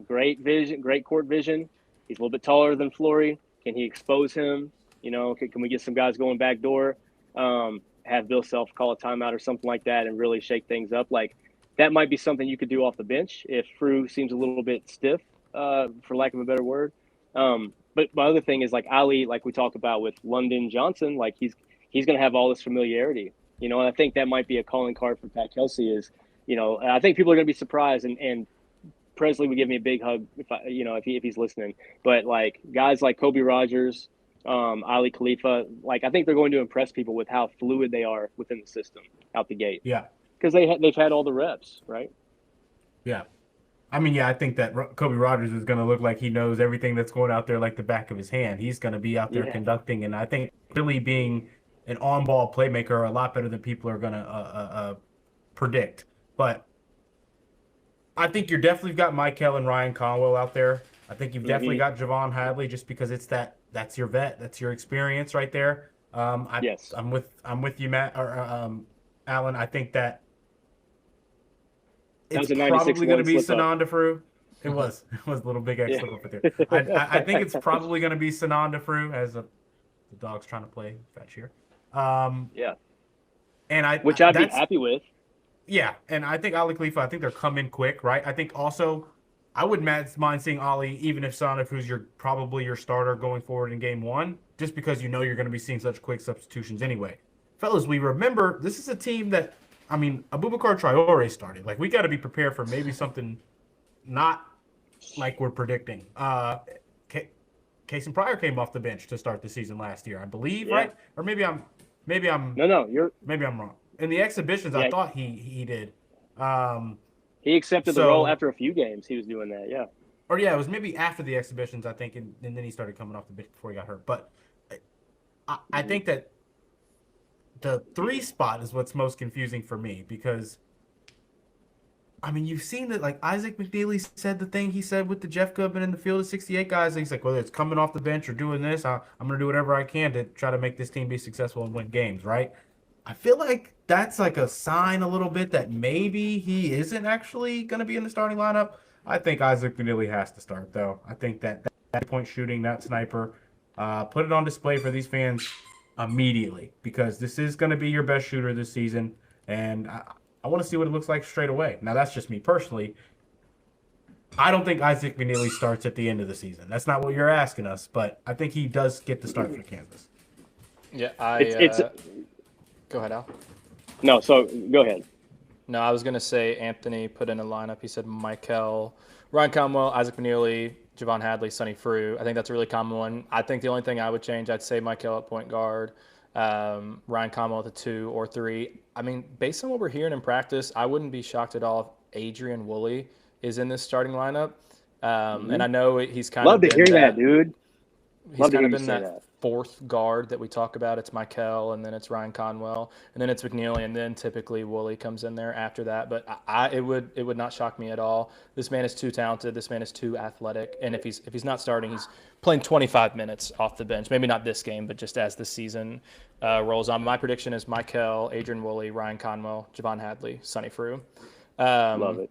great vision, great court vision. He's a little bit taller than Flory. Can he expose him? Can we get some guys going back door? Have Bill Self call a timeout or something like that and really shake things up. Like that might be something you could do off the bench if Frew seems a little bit stiff, for lack of a better word. But my other thing is like Ali, like we talked about with London Johnson, like he's going to have all this familiarity. And I think that might be a calling card for Pat Kelsey is, I think people are going to be surprised and Presley would give me a big hug if he's listening. But like guys like Kobe Rogers, Ali Khalifa, like I think they're going to impress people with how fluid they are within the system out the gate. Yeah. Because they've had all the reps, right? Yeah. I think that Kobe Rogers is going to look like he knows everything that's going out there like the back of his hand. He's going to be out there conducting. And I think really being an on-ball playmaker are a lot better than people are going to predict. But I think you're definitely got Michael and Ryan Conwell out there. I think you've definitely got Javon Hadley just because it's that's your vet, that's your experience right there. Yes. I'm with you, Matt or Alan. I think that it's probably going to be Sananda Frew. It was a little big X slip up there. I think it's probably going to be Sananda Frew as the dog's trying to play fetch here. And which I'd be happy with. Yeah, and I think Ali Khalifa, I think they're coming quick, right? I think also I wouldn't mind seeing Ali, even if Sananda Frew's probably your starter going forward in game 1, just because you're going to be seeing such quick substitutions anyway. Fellas, we remember this is a team that, Abubakar Traore started. Like, we got to be prepared for maybe something not like we're predicting. Cason Pryor came off the bench to start the season last year, I believe, right? Or maybe I'm maybe I'm wrong. In the exhibitions, I thought he did. He accepted the role after a few games. He was doing that, yeah. Or it was maybe after the exhibitions, I think, and then he started coming off the bench before he got hurt. But I think that the 3 spot is what's most confusing for me because, you've seen that, like, Isaac McNeely said the thing he said with the Jeff Goodman in the field of 68 guys. He's like, whether it's coming off the bench or doing this, I'm going to do whatever I can to try to make this team be successful and win games, right? I feel like that's like a sign a little bit that maybe he isn't actually going to be in the starting lineup. I think Isaac McNeely has to start, though. I think that point shooting, that sniper, put it on display for these fans immediately because this is going to be your best shooter this season, and I want to see what it looks like straight away. Now, that's just me personally. I don't think Isaac McNeely starts at the end of the season. That's not what you're asking us, but I think he does get the start for Kansas. Yeah, Go ahead, Al. No, so go ahead. No, I was going to say Anthony put in a lineup. He said Michael, Ryan Conwell, Isaac McNeely, Javon Hadley, Sonny Frew. I think that's a really common one. I think the only thing I would change, I'd say Michael at point guard, Ryan Conwell at the 2 or 3. Based on what we're hearing in practice, I wouldn't be shocked at all if Adrian Woolley is in this starting lineup. And I know he's kind of been that, dude. He's kind of been that 4th guard that we talk about. It's Michael, and then it's Ryan Conwell, and then it's McNeely, and then typically Woolley comes in there after that. But it would not shock me at all. This man is too talented. This man is too athletic. And if he's not starting, he's playing 25 minutes off the bench. Maybe not this game, but just as the season rolls on. My prediction is Michael, Adrian Woolley, Ryan Conwell, Javon Hadley, Sonny Frew. Love it.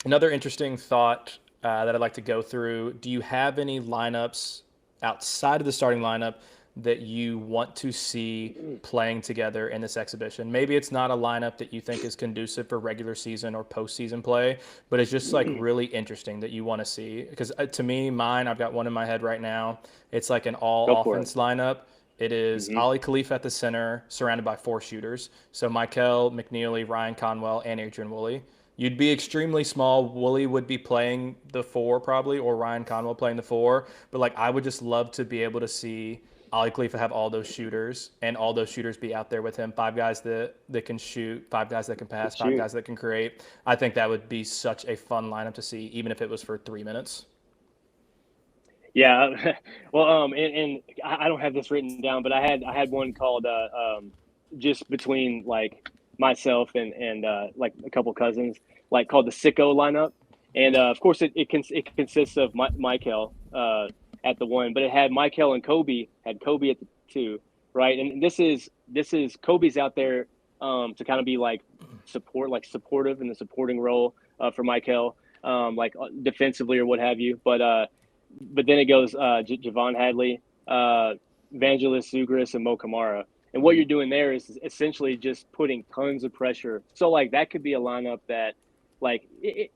Another interesting thought that I'd like to go through. Do you have any lineups outside of the starting lineup that you want to see playing together in this exhibition? Maybe it's not a lineup that you think is conducive for regular season or postseason play, but it's just like really interesting that you want to see. Because to me, I've got one in my head right now. It's like an all-offense lineup. It is Ali Khalifa at the center, surrounded by 4 shooters. So Michael, McNeely, Ryan Conwell, and Adrian Woolley. You'd be extremely small. Woolley would be playing the 4 probably, or Ryan Conwell playing the 4. But I would just love to be able to see Ali Khalifa have all those shooters, and all those shooters be out there with him. 5 guys that can shoot, 5 guys that can pass, 5 guys that can create. I think that would be such a fun lineup to see, even if it was for 3 minutes. Yeah, well, and I don't have this written down, but I had one called just between like myself and like a couple cousins, like called the Sicko lineup, and of course it consists of Michael at the 1, but it had Michael and Kobe at the 2, right? And this is Kobe's out there to kind of be like supportive in the supporting role for Michael, like defensively or what have you, but then it goes Javon Hadley, Vangelis Zugris, and Mo Kamara. And what you're doing there is essentially just putting tons of pressure. So, like, that could be a lineup that, like,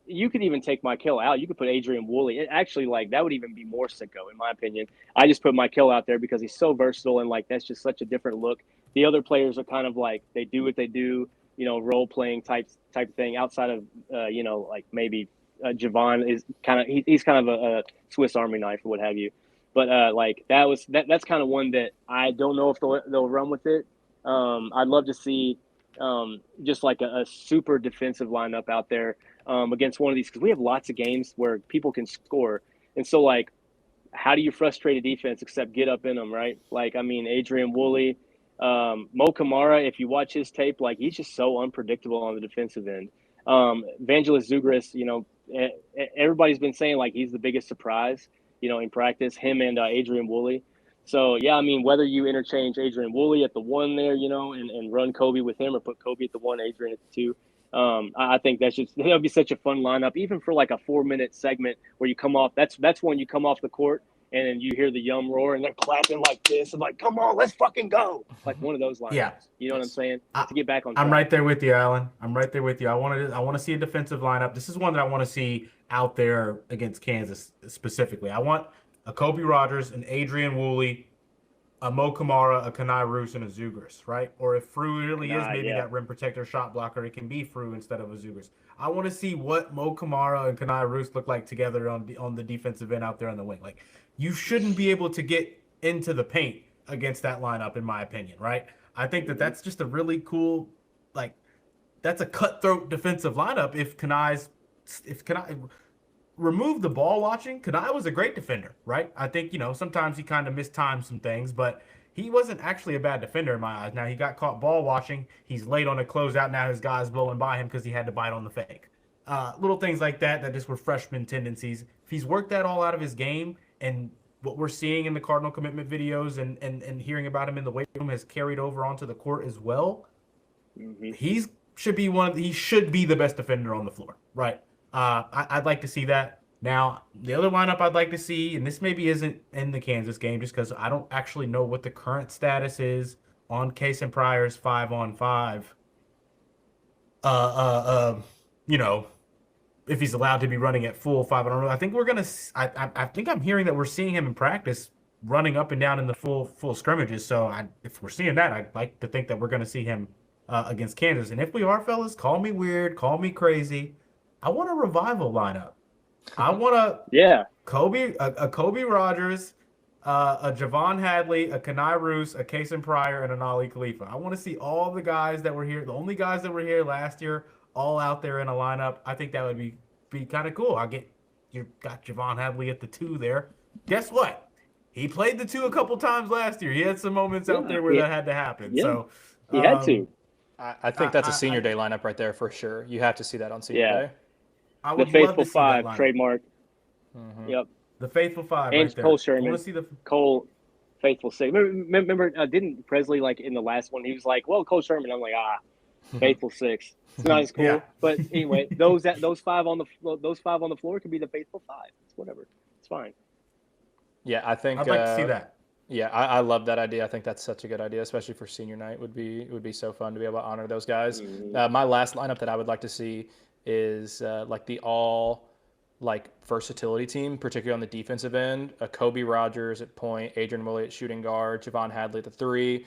you could even take Michael out. You could put Adrian Woolley. Actually, like, that would even be more sicko, in my opinion. I just put Michael out there because he's so versatile, and, like, that's just such a different look. The other players are kind of like, they do what they do, role-playing type thing outside of, like maybe – Javon is kind of he's kind of a Swiss Army knife or what have you, but like that's kind of one that I don't know if they'll run with it. I'd love to see just like a super defensive lineup out there against one of these, because we have lots of games where people can score, and so like how do you frustrate a defense except get up in them, right? Like, I mean, Adrian Woolley, Mo Kamara, if you watch his tape, like he's just so unpredictable on the defensive end. Vangelis Zugris, everybody's been saying like he's the biggest surprise, in practice, him and Adrian Woolley. So, yeah, I mean, whether you interchange Adrian Woolley at the 1 there, and run Kobe with him, or put Kobe at the 1, Adrian at the 2, I think that'll be such a fun lineup, even for like a 4-minute segment where you come off. That's when you come off the court and then you hear the Yum roar and they're clapping like this and like, come on, let's fucking go. Like one of those lineups. Yeah. You know what I'm saying? To get back on track. I'm right there with you, Alan. I'm right there with you. I want to see a defensive lineup. This is one that I want to see out there against Kansas specifically. I want a Kobe Rogers, an Adrian Woolley, a Mo Kamara, a Kanai Roos, and a Zugris, right? Or if Fru really is maybe that rim protector shot blocker, it can be Fru instead of a Zugris. I want to see what Mo Kamara and Kanai Roos look like together on the defensive end out there on the wing. Like, you shouldn't be able to get into the paint against that lineup, in my opinion, right? I think that's just a really cool, like, that's a cutthroat defensive lineup. If Kanai remove the ball watching, Kanai was a great defender, right? I think, sometimes he kind of mistimed some things, but he wasn't actually a bad defender in my eyes. Now, he got caught ball watching. He's late on a closeout. Now his guy's blowing by him because he had to bite on the fake. Little things like that just were freshman tendencies. If he's worked that all out of his game, and what we're seeing in the Cardinal commitment videos and hearing about him in the weight room has carried over onto the court as well, he should be the best defender on the floor, right? I'd like to see that. Now, the other lineup I'd like to see, and this maybe isn't in the Kansas game just because I don't actually know what the current status is on Case and Pryor's 5-on-5. If he's allowed to be running at full 5-on-5. I think I think I'm hearing that we're seeing him in practice running up and down in the full scrimmages. So if we're seeing that, I'd like to think that we're going to see him against Kansas. And if we are, fellas, call me weird, call me crazy. I want a revival lineup. I want a Kobe Rogers, a Javon Hadley, a Kanai Roos, a Kason Pryor, and an Ali Khalifa. I want to see all the guys that were here, the only guys that were here last year, all out there in a lineup. I think that would be kind of cool. You got Javon Hadley at the 2 there. Guess what? He played the 2 a couple times last year. He had some moments out there where that had to happen. Yeah, so he had to. I think that's a senior day lineup right there for sure. You have to see that on senior day. I would the Faithful Five trademark. Mm-hmm. Yep. The Faithful Five. And right there. Cole Sherman. I want to see the Cole Faithful Six. Remember didn't Presley, like in the last one, he was like, well, Cole Sherman. I'm like, Faithful Six. It's not as cool. Yeah. But anyway, those 5 on the floor could be the Faithful Five. It's whatever. It's fine. Yeah, I think I'd like to see that. Yeah, I love that idea. I think that's such a good idea, especially for senior night. Would be so fun to be able to honor those guys. Mm-hmm. My last lineup that I would like to see is like the all versatility team, particularly on the defensive end. Kobe Rogers at point, Adrian Woolley at shooting guard, Javon Hadley at the 3,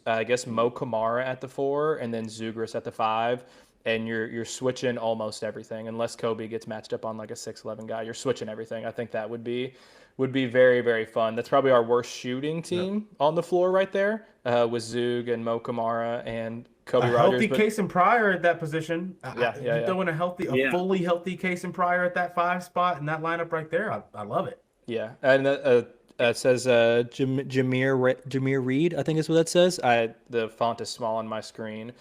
I guess Mo Kamara at the 4, and then Zugris at the 5. and you're switching almost everything unless Kobe gets matched up on like a 6'11" guy. You're switching everything. I think that would be very, very fun. That's probably our worst shooting team on the floor right there, with Zug and Mo Kamara and Kobe A Rogers. healthy Case and Pryor at that position. Yeah. Throwing a fully healthy Case and Pryor at that 5 spot in that lineup right there. I love it. Yeah, and it says Jameer Reed, I think is what that says. The font is small on my screen.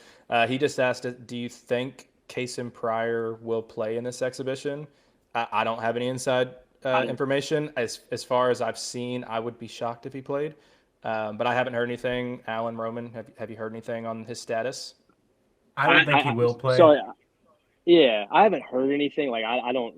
He just asked, do you think Case and Pryor will play in this exhibition? I don't have any inside information. As far as I've seen, I would be shocked if he played. But I haven't heard anything. Alan Roman, have you heard anything on his status? I don't think he will play. Sorry. Yeah, I haven't heard anything. Like, I don't.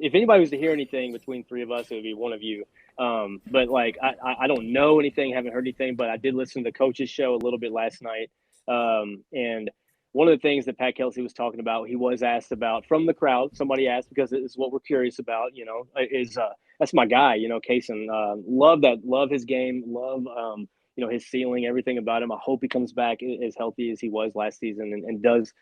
If anybody was to hear anything between three of us, it would be one of you. But like, I don't know anything. Haven't heard anything. But I did listen to the coach's show a little bit last night. And one of the things that Pat Kelsey was talking about, he was asked about from the crowd. Somebody asked, because it's what we're curious about. That's my guy. Kaysen. Love his game. Love his ceiling. Everything about him. I hope he comes back as healthy as he was last season and does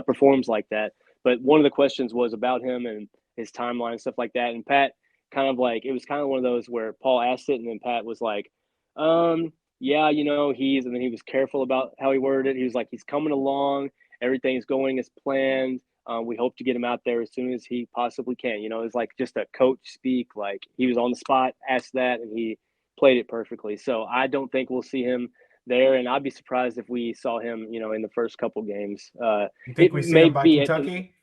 performs like that. But one of the questions was about him and his timeline and stuff like that. And Pat it was kind of one of those where Paul asked it and then Pat was like, yeah, and then he was careful about how he worded it. He was like, he's coming along. Everything's going as planned. We hope to get him out there as soon as he possibly can. It's like just a coach speak. Like, he was on the spot, asked that, and he played it perfectly. So I don't think we'll see him there, and I'd be surprised if we saw him, in the first couple games. You think we see him by Kentucky?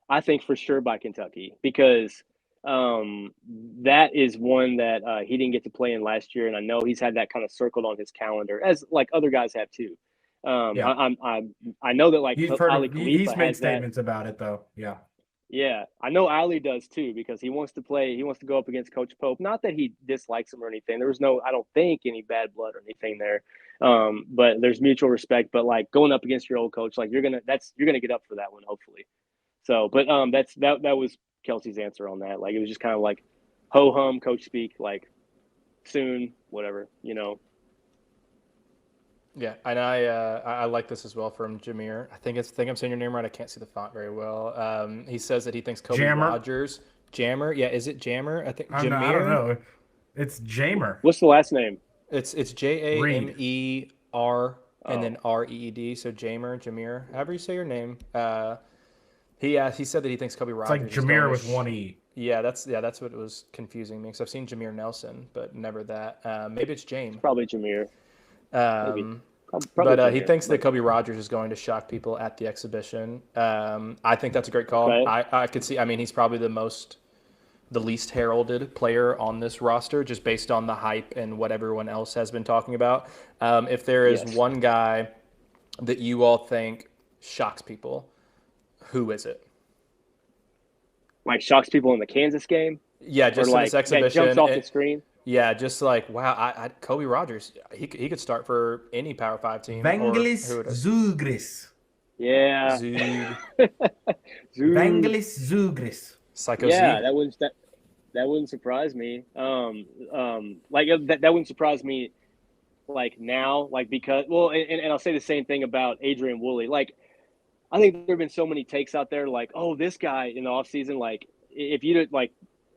I think for sure by Kentucky, because that is one that he didn't get to play in last year, and I know he's had that kind of circled on his calendar, as like other guys have too. I know that like he's made statements about it though. Yeah. Yeah, I know Ali does too, because he wants to play. He wants to go up against Coach Pope. Not that he dislikes him or anything. There was I don't think, any bad blood or anything there. But there's mutual respect. But like, going up against your old coach, like you're gonna get up for that one, hopefully. So, but that was Kelsey's answer on that. Like, it was just kind of like ho hum, coach speak, like soon, whatever, Yeah, and I like this as well from Jameer. I think I'm saying your name right. I can't see the font very well. He says that he thinks Kobe Rogers. Jammer? Yeah, is it Jammer? I think Jameer. I don't know. It's Jamer. What's the last name? It's Jamer and then Reed. So Jameer. However you say your name. He said that he thinks Kobe Rogers. It's like Jameer with one E. Yeah, that's what was confusing me, because I've seen Jameer Nelson, but never that. Maybe it's James. Probably Jameer. But he thinks that Kobe Rogers is going to shock people at the exhibition. I think that's a great call. Okay. I could see. I mean, he's probably the least heralded player on this roster, just based on the hype and what everyone else has been talking about. If there is one guy that you all think shocks people, who is it? Like, shocks people in the Kansas game? Yeah, just in this exhibition. Jumps off the screen. Yeah, just like, wow, Kobe Rogers, he could start for any Power 5 team. Vangelis Zugris. Yeah. Vangelis Zugris. Psycho yeah, Z. that wouldn't surprise me. Like that wouldn't surprise me, like now, like, because and I'll say the same thing about Adrian Woolley. Like, I think there have been so many takes out there, like, oh, this guy in the offseason, like, if you did, like,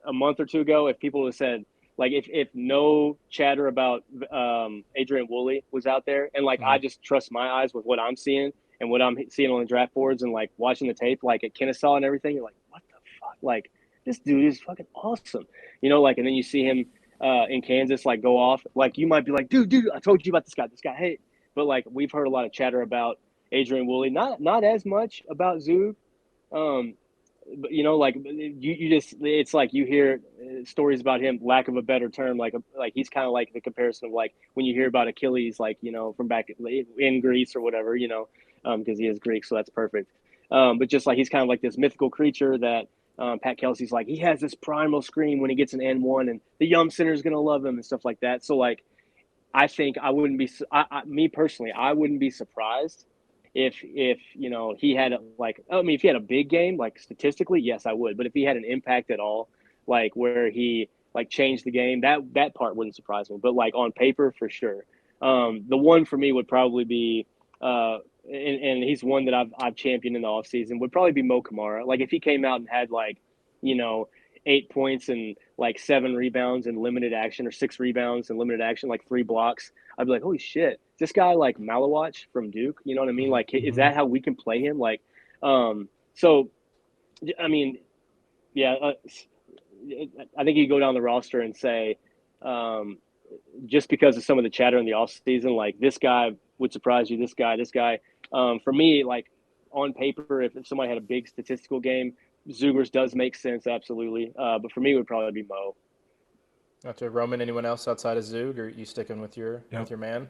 a month or two ago, if people had said, like, if no chatter about Adrian Woolley was out there, and like, I just trust my eyes with what I'm seeing and what I'm seeing on the draft boards and like watching the tape, like at Kennesaw and everything, you're like, what the fuck? Like, this dude is fucking awesome, like, and then you see him in Kansas, like, go off, like, you might be like, dude, I told you about this guy, hey, but like, we've heard a lot of chatter about Adrian Woolley, not as much about Zug, but like, you just, it's like you hear stories about him, lack of a better term, like he's kind of like the comparison of like when you hear about Achilles, like, from back in Greece or whatever, because he is Greek, so that's perfect. But just like, he's kind of like this mythical creature that Pat Kelsey's like, he has this primal scream when he gets an N1, and the Yum Center is gonna love him and stuff like that. So like, I think I wouldn't be, me personally, I wouldn't be surprised if he had if he had a big game, like statistically, yes, I would. But if he had an impact at all, like where he like changed the game, that part wouldn't surprise me. But like on paper, for sure. The one for me would probably be and he's one that I've championed in the offseason, would probably be Mo Kamara. Like if he came out and had like, 8 points and like 7 rebounds in limited action, or 6 rebounds in limited action, like 3 blocks, I'd be like, holy shit, this guy like Malawach from Duke, you know what I mean? Like, is that how we can play him? Like, so, I mean, yeah, I think you go down the roster and say, just because of some of the chatter in the offseason, like this guy would surprise you, this guy. For me, like on paper, if somebody had a big statistical game, Zugers does make sense, absolutely. But for me, it would probably be Mo. Gotcha. Roman, anyone else outside of Zug, or are you sticking with your man?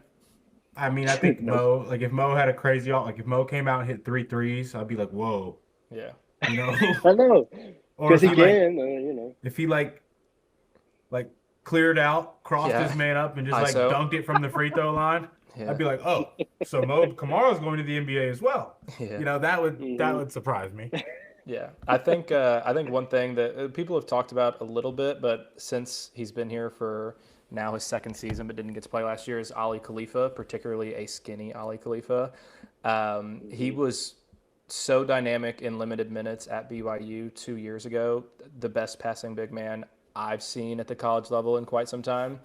I mean, I think Mo, like if Mo had a crazy, like if Mo came out and hit 3 threes, I'd be like, whoa. Yeah. You know? I know. Because he can, If he like cleared out, crossed his man up, and just like dunked it from the free throw line, I'd be like, oh, so Mo Kamara's going to the NBA as well. Yeah. That would surprise me. Yeah, I think one thing that people have talked about a little bit, but since he's been here for now his second season but didn't get to play last year, is Ali Khalifa, particularly a skinny Ali Khalifa. He was so dynamic in limited minutes at BYU 2 years ago, the best passing big man I've seen at the college level in quite some time.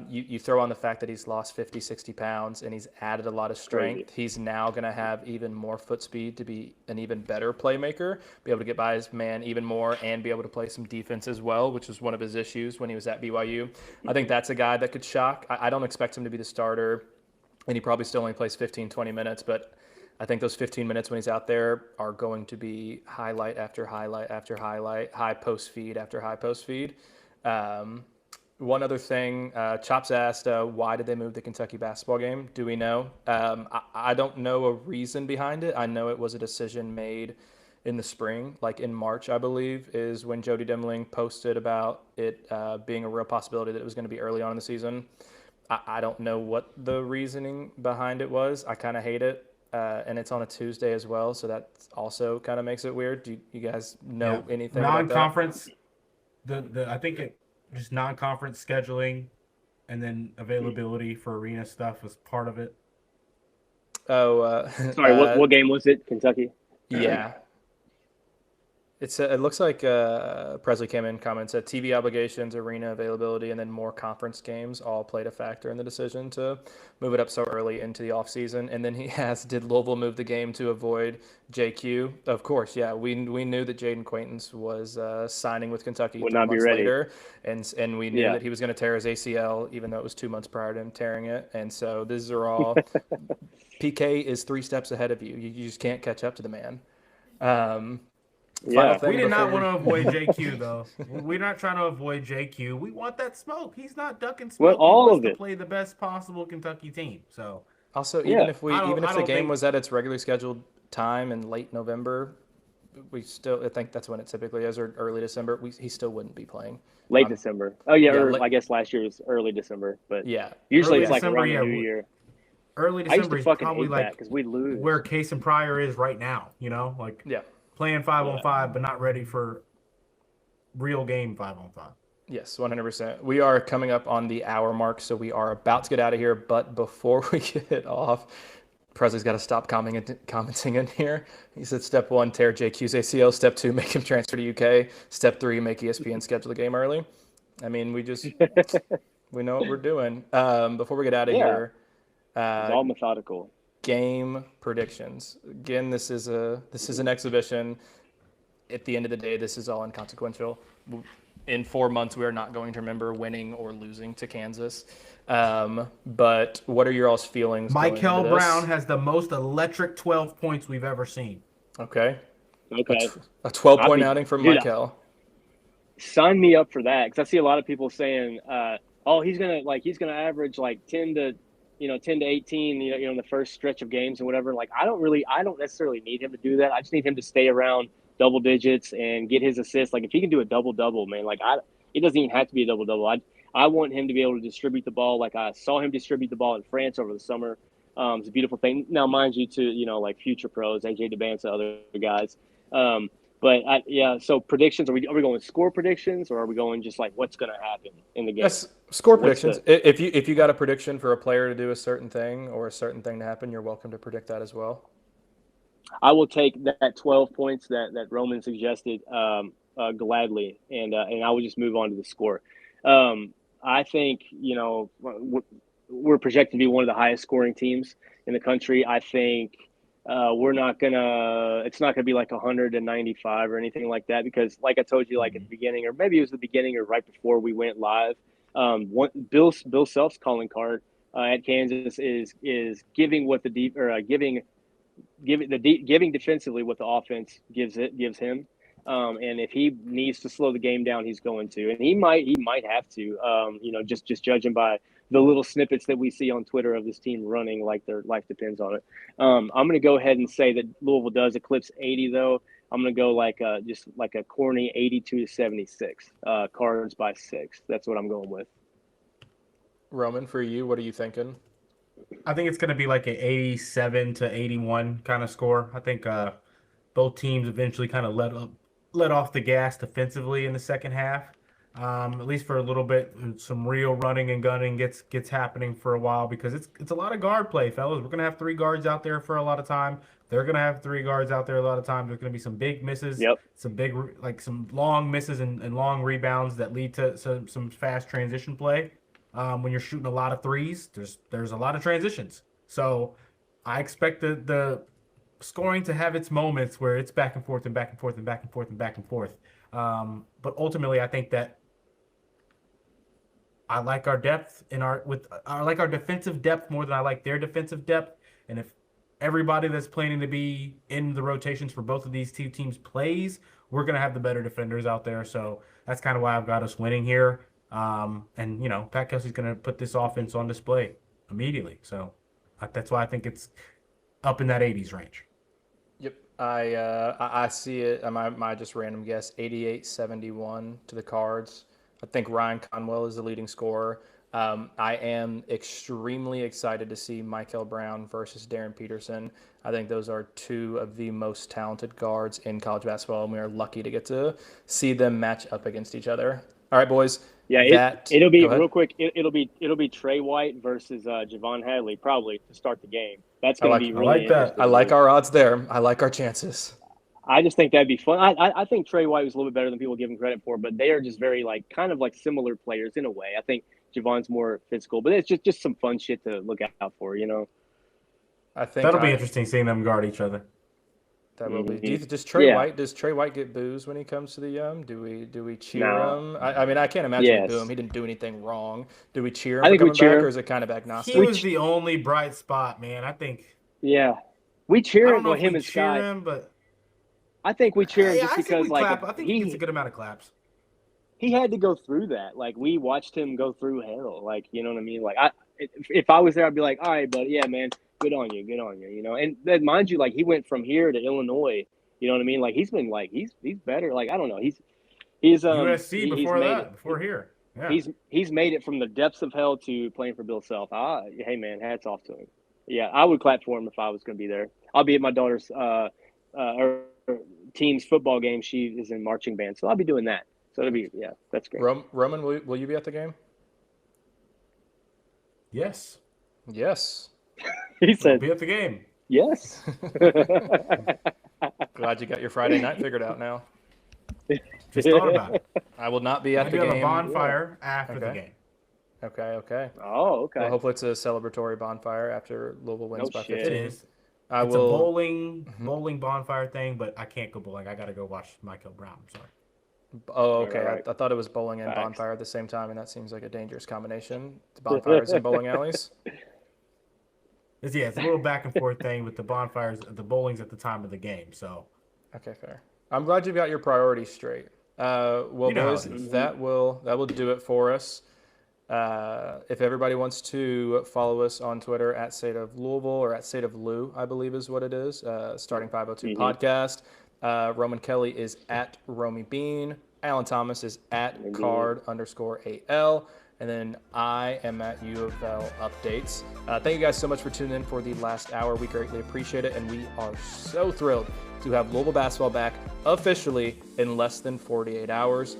You throw on the fact that he's lost 50, 60 pounds and he's added a lot of strength. Crazy. He's now going to have even more foot speed to be an even better playmaker, be able to get by his man even more and be able to play some defense as well, which was one of his issues when he was at BYU. I think that's a guy that could shock. I don't expect him to be the starter, and he probably still only plays 15, 20 minutes, but I think those 15 minutes when he's out there are going to be highlight after highlight after highlight, high post feed after high post feed. One other thing, Chops asked, why did they move the Kentucky basketball game? Do we know? I don't know a reason behind it. I know it was a decision made in the spring, like in March, I believe, is when Jody Demling posted about it being a real possibility that it was going to be early on in the season. I don't know what the reasoning behind it was. I kind of hate it. And it's on a Tuesday as well, so that also kind of makes it weird. Do you guys know anything about that? Non-conference, I think it just non-conference scheduling and then availability for arena stuff was part of it. Oh, sorry, what game was it? Kentucky? Yeah. It looks like Presley came in, commented, said TV obligations, arena availability, and then more conference games all played a factor in the decision to move it up so early into the offseason. And then he asked, did Louisville move the game to avoid JQ? Of course, yeah. We knew that Jaden Quaintance was signing with Kentucky 3 months later, and we knew that he was going to tear his ACL, even though it was 2 months prior to him tearing it. And so these are all PK is 3 steps ahead of you. You just can't catch up to the man. We did not want to avoid JQ though. We're not trying to avoid JQ. We want that smoke. He's not ducking smoke. Well, all he of wants it. to play the best possible Kentucky team. So also, even if the game was at its regularly scheduled time in late November, I think that's when it typically is, or early December, he still wouldn't be playing. Late December. Oh yeah, I guess last year was early December, but usually it's like around the New Year. Early December is probably like because we lose where Case and Pryor is right now. Playing 5-on-5, but not ready for real game 5-on-5. Yes, 100%. We are coming up on the hour mark, so we are about to get out of here. But before we get off, Presley's got to stop commenting in here. He said, step 1, tear JQ's ACL. Step 2, make him transfer to UK. Step 3, make ESPN schedule the game early. I mean, we know what we're doing. Before we get out of here. It's all methodical. Game predictions. Again, this is an exhibition. At the end of the day, this is all inconsequential. In 4 months, we are not going to remember winning or losing to Kansas. But what are your all's feelings? Michael Brown has the most electric 12 points we've ever seen. Okay. A 12-point outing from Michael. Sign me up for that, because I see a lot of people saying, he's gonna average like 10 to 18, in the first stretch of games and whatever. Like, I don't necessarily need him to do that. I just need him to stay around double digits and get his assists. Like, if he can do a double-double, man, it doesn't even have to be a double-double. I want him to be able to distribute the ball like I saw him distribute the ball in France over the summer. It's a beautiful thing. Now, mind you, to, like future pros, AJ DeBanza, other guys. But so predictions, are we going score predictions, or are we going just like what's going to happen in the game? Yes, score predictions. If you got a prediction for a player to do a certain thing or a certain thing to happen, you're welcome to predict that as well. I will take that 12 points that Roman suggested gladly, and I will just move on to the score. I think we're projected to be one of the highest scoring teams in the country. I think it's not gonna be like 195 or anything like that, because like I told you, like at the beginning, or maybe it was the beginning or right before we went live, Bill Self's calling card at Kansas is giving what giving defensively what the offense gives him. And if he needs to slow the game down, he's going to, and he might have to. Just judging by the little snippets that we see on Twitter of this team running like their life depends on it. I'm going to go ahead and say that Louisville does eclipse 80, though. I'm going to go just like a corny 82-76. Cards by 6. That's what I'm going with. Roman, for you, what are you thinking? I think it's going to be like an 87-81 kind of score. I think both teams eventually kind of let off the gas defensively in the second half. At least for a little bit, some real running and gunning gets happening for a while, because it's a lot of guard play, fellas. We're going to have 3 guards out there for a lot of time. They're going to have 3 guards out there a lot of times. There's going to be some big misses, some long misses and long rebounds that lead to some fast transition play. When you're shooting a lot of threes, there's a lot of transitions. So I expect the scoring to have its moments where it's back and forth and back and forth and back and forth and back and forth. But ultimately, I think that I like our depth I like our defensive depth more than I like their defensive depth. And if everybody that's planning to be in the rotations for both of these two teams plays, we're going to have the better defenders out there. So that's kind of why I've got us winning here. And Pat Kelsey's going to put this offense on display immediately. So that's why I think it's up in that 80s range. Yep. I see it. My just random guess, 88-71 to the Cards. I think Ryan Conwell is the leading scorer. I am extremely excited to see Michael Brown versus Darren Peterson. I think those are 2 of the most talented guards in college basketball, and we are lucky to get to see them match up against each other. All right, boys. Yeah, it'll be real quick. It'll be Trey White versus Javon Hadley probably to start the game. That's going to be really interesting. I like our odds there. I like our chances. I just think that'd be fun. I think Trey White was a little bit better than people give him credit for, but they are just very kind of similar players in a way. I think Javon's more physical, but it's just some fun shit to look out for, I think that'll be interesting seeing them guard each other. That will be. Does Trey White get booze when he comes to the Yum? Do we cheer him? I mean, I can't imagine we boo him. He didn't do anything wrong. Do we cheer him for coming back, or is it kind of agnostic? He was the only bright spot, man. I think. Yeah, we cheer him. Him and Sky. But I think we cheer him just because, I think he gets a good amount of claps. He had to go through that. We watched him go through hell. You know what I mean? If I was there, I'd be like, all right, buddy, yeah, man, good on you. And then, mind you, he went from here to Illinois. You know what I mean? He's been he's better. I don't know. He's USC before here. Yeah. He's made it from the depths of hell to playing for Bill Self. Hey man, hats off to him. Yeah, I would clap for him if I was going to be there. I'll be at my daughter's team's football game. She is in marching band, so I'll be doing that. So it'll be that's great. Roman, will you be at the game? Yes. He said, I'll be at the game. Yes. Glad you got your Friday night figured out now. Just thought about it. I will not be at the game. Maybe a bonfire after the game. Okay. Oh, okay. Well, hopefully it's a celebratory bonfire after Louisville wins by 15. It is. It's a bowling bonfire thing, but I can't go bowling. I got to go watch Michael Brown. I'm sorry. Oh, okay. Right. I thought it was bowling and bonfire at the same time, and that seems like a dangerous combination. The bonfires and bowling alleys. It's a little back and forth thing with the bonfires, the bowling's at the time of the game. So, okay, fair. I'm glad you've got your priorities straight. Boys, that will do it for us. If everybody wants to follow us on Twitter at State of Louisville or at State of Lou, I believe is what it is. Starting 502 Podcast. Roman Kelly is at Romy Bean. Alan Thomas is at card_AL. And then I am at U of L Updates. Thank you guys so much for tuning in for the last hour. We greatly appreciate it. And we are so thrilled to have Louisville basketball back officially in less than 48 hours.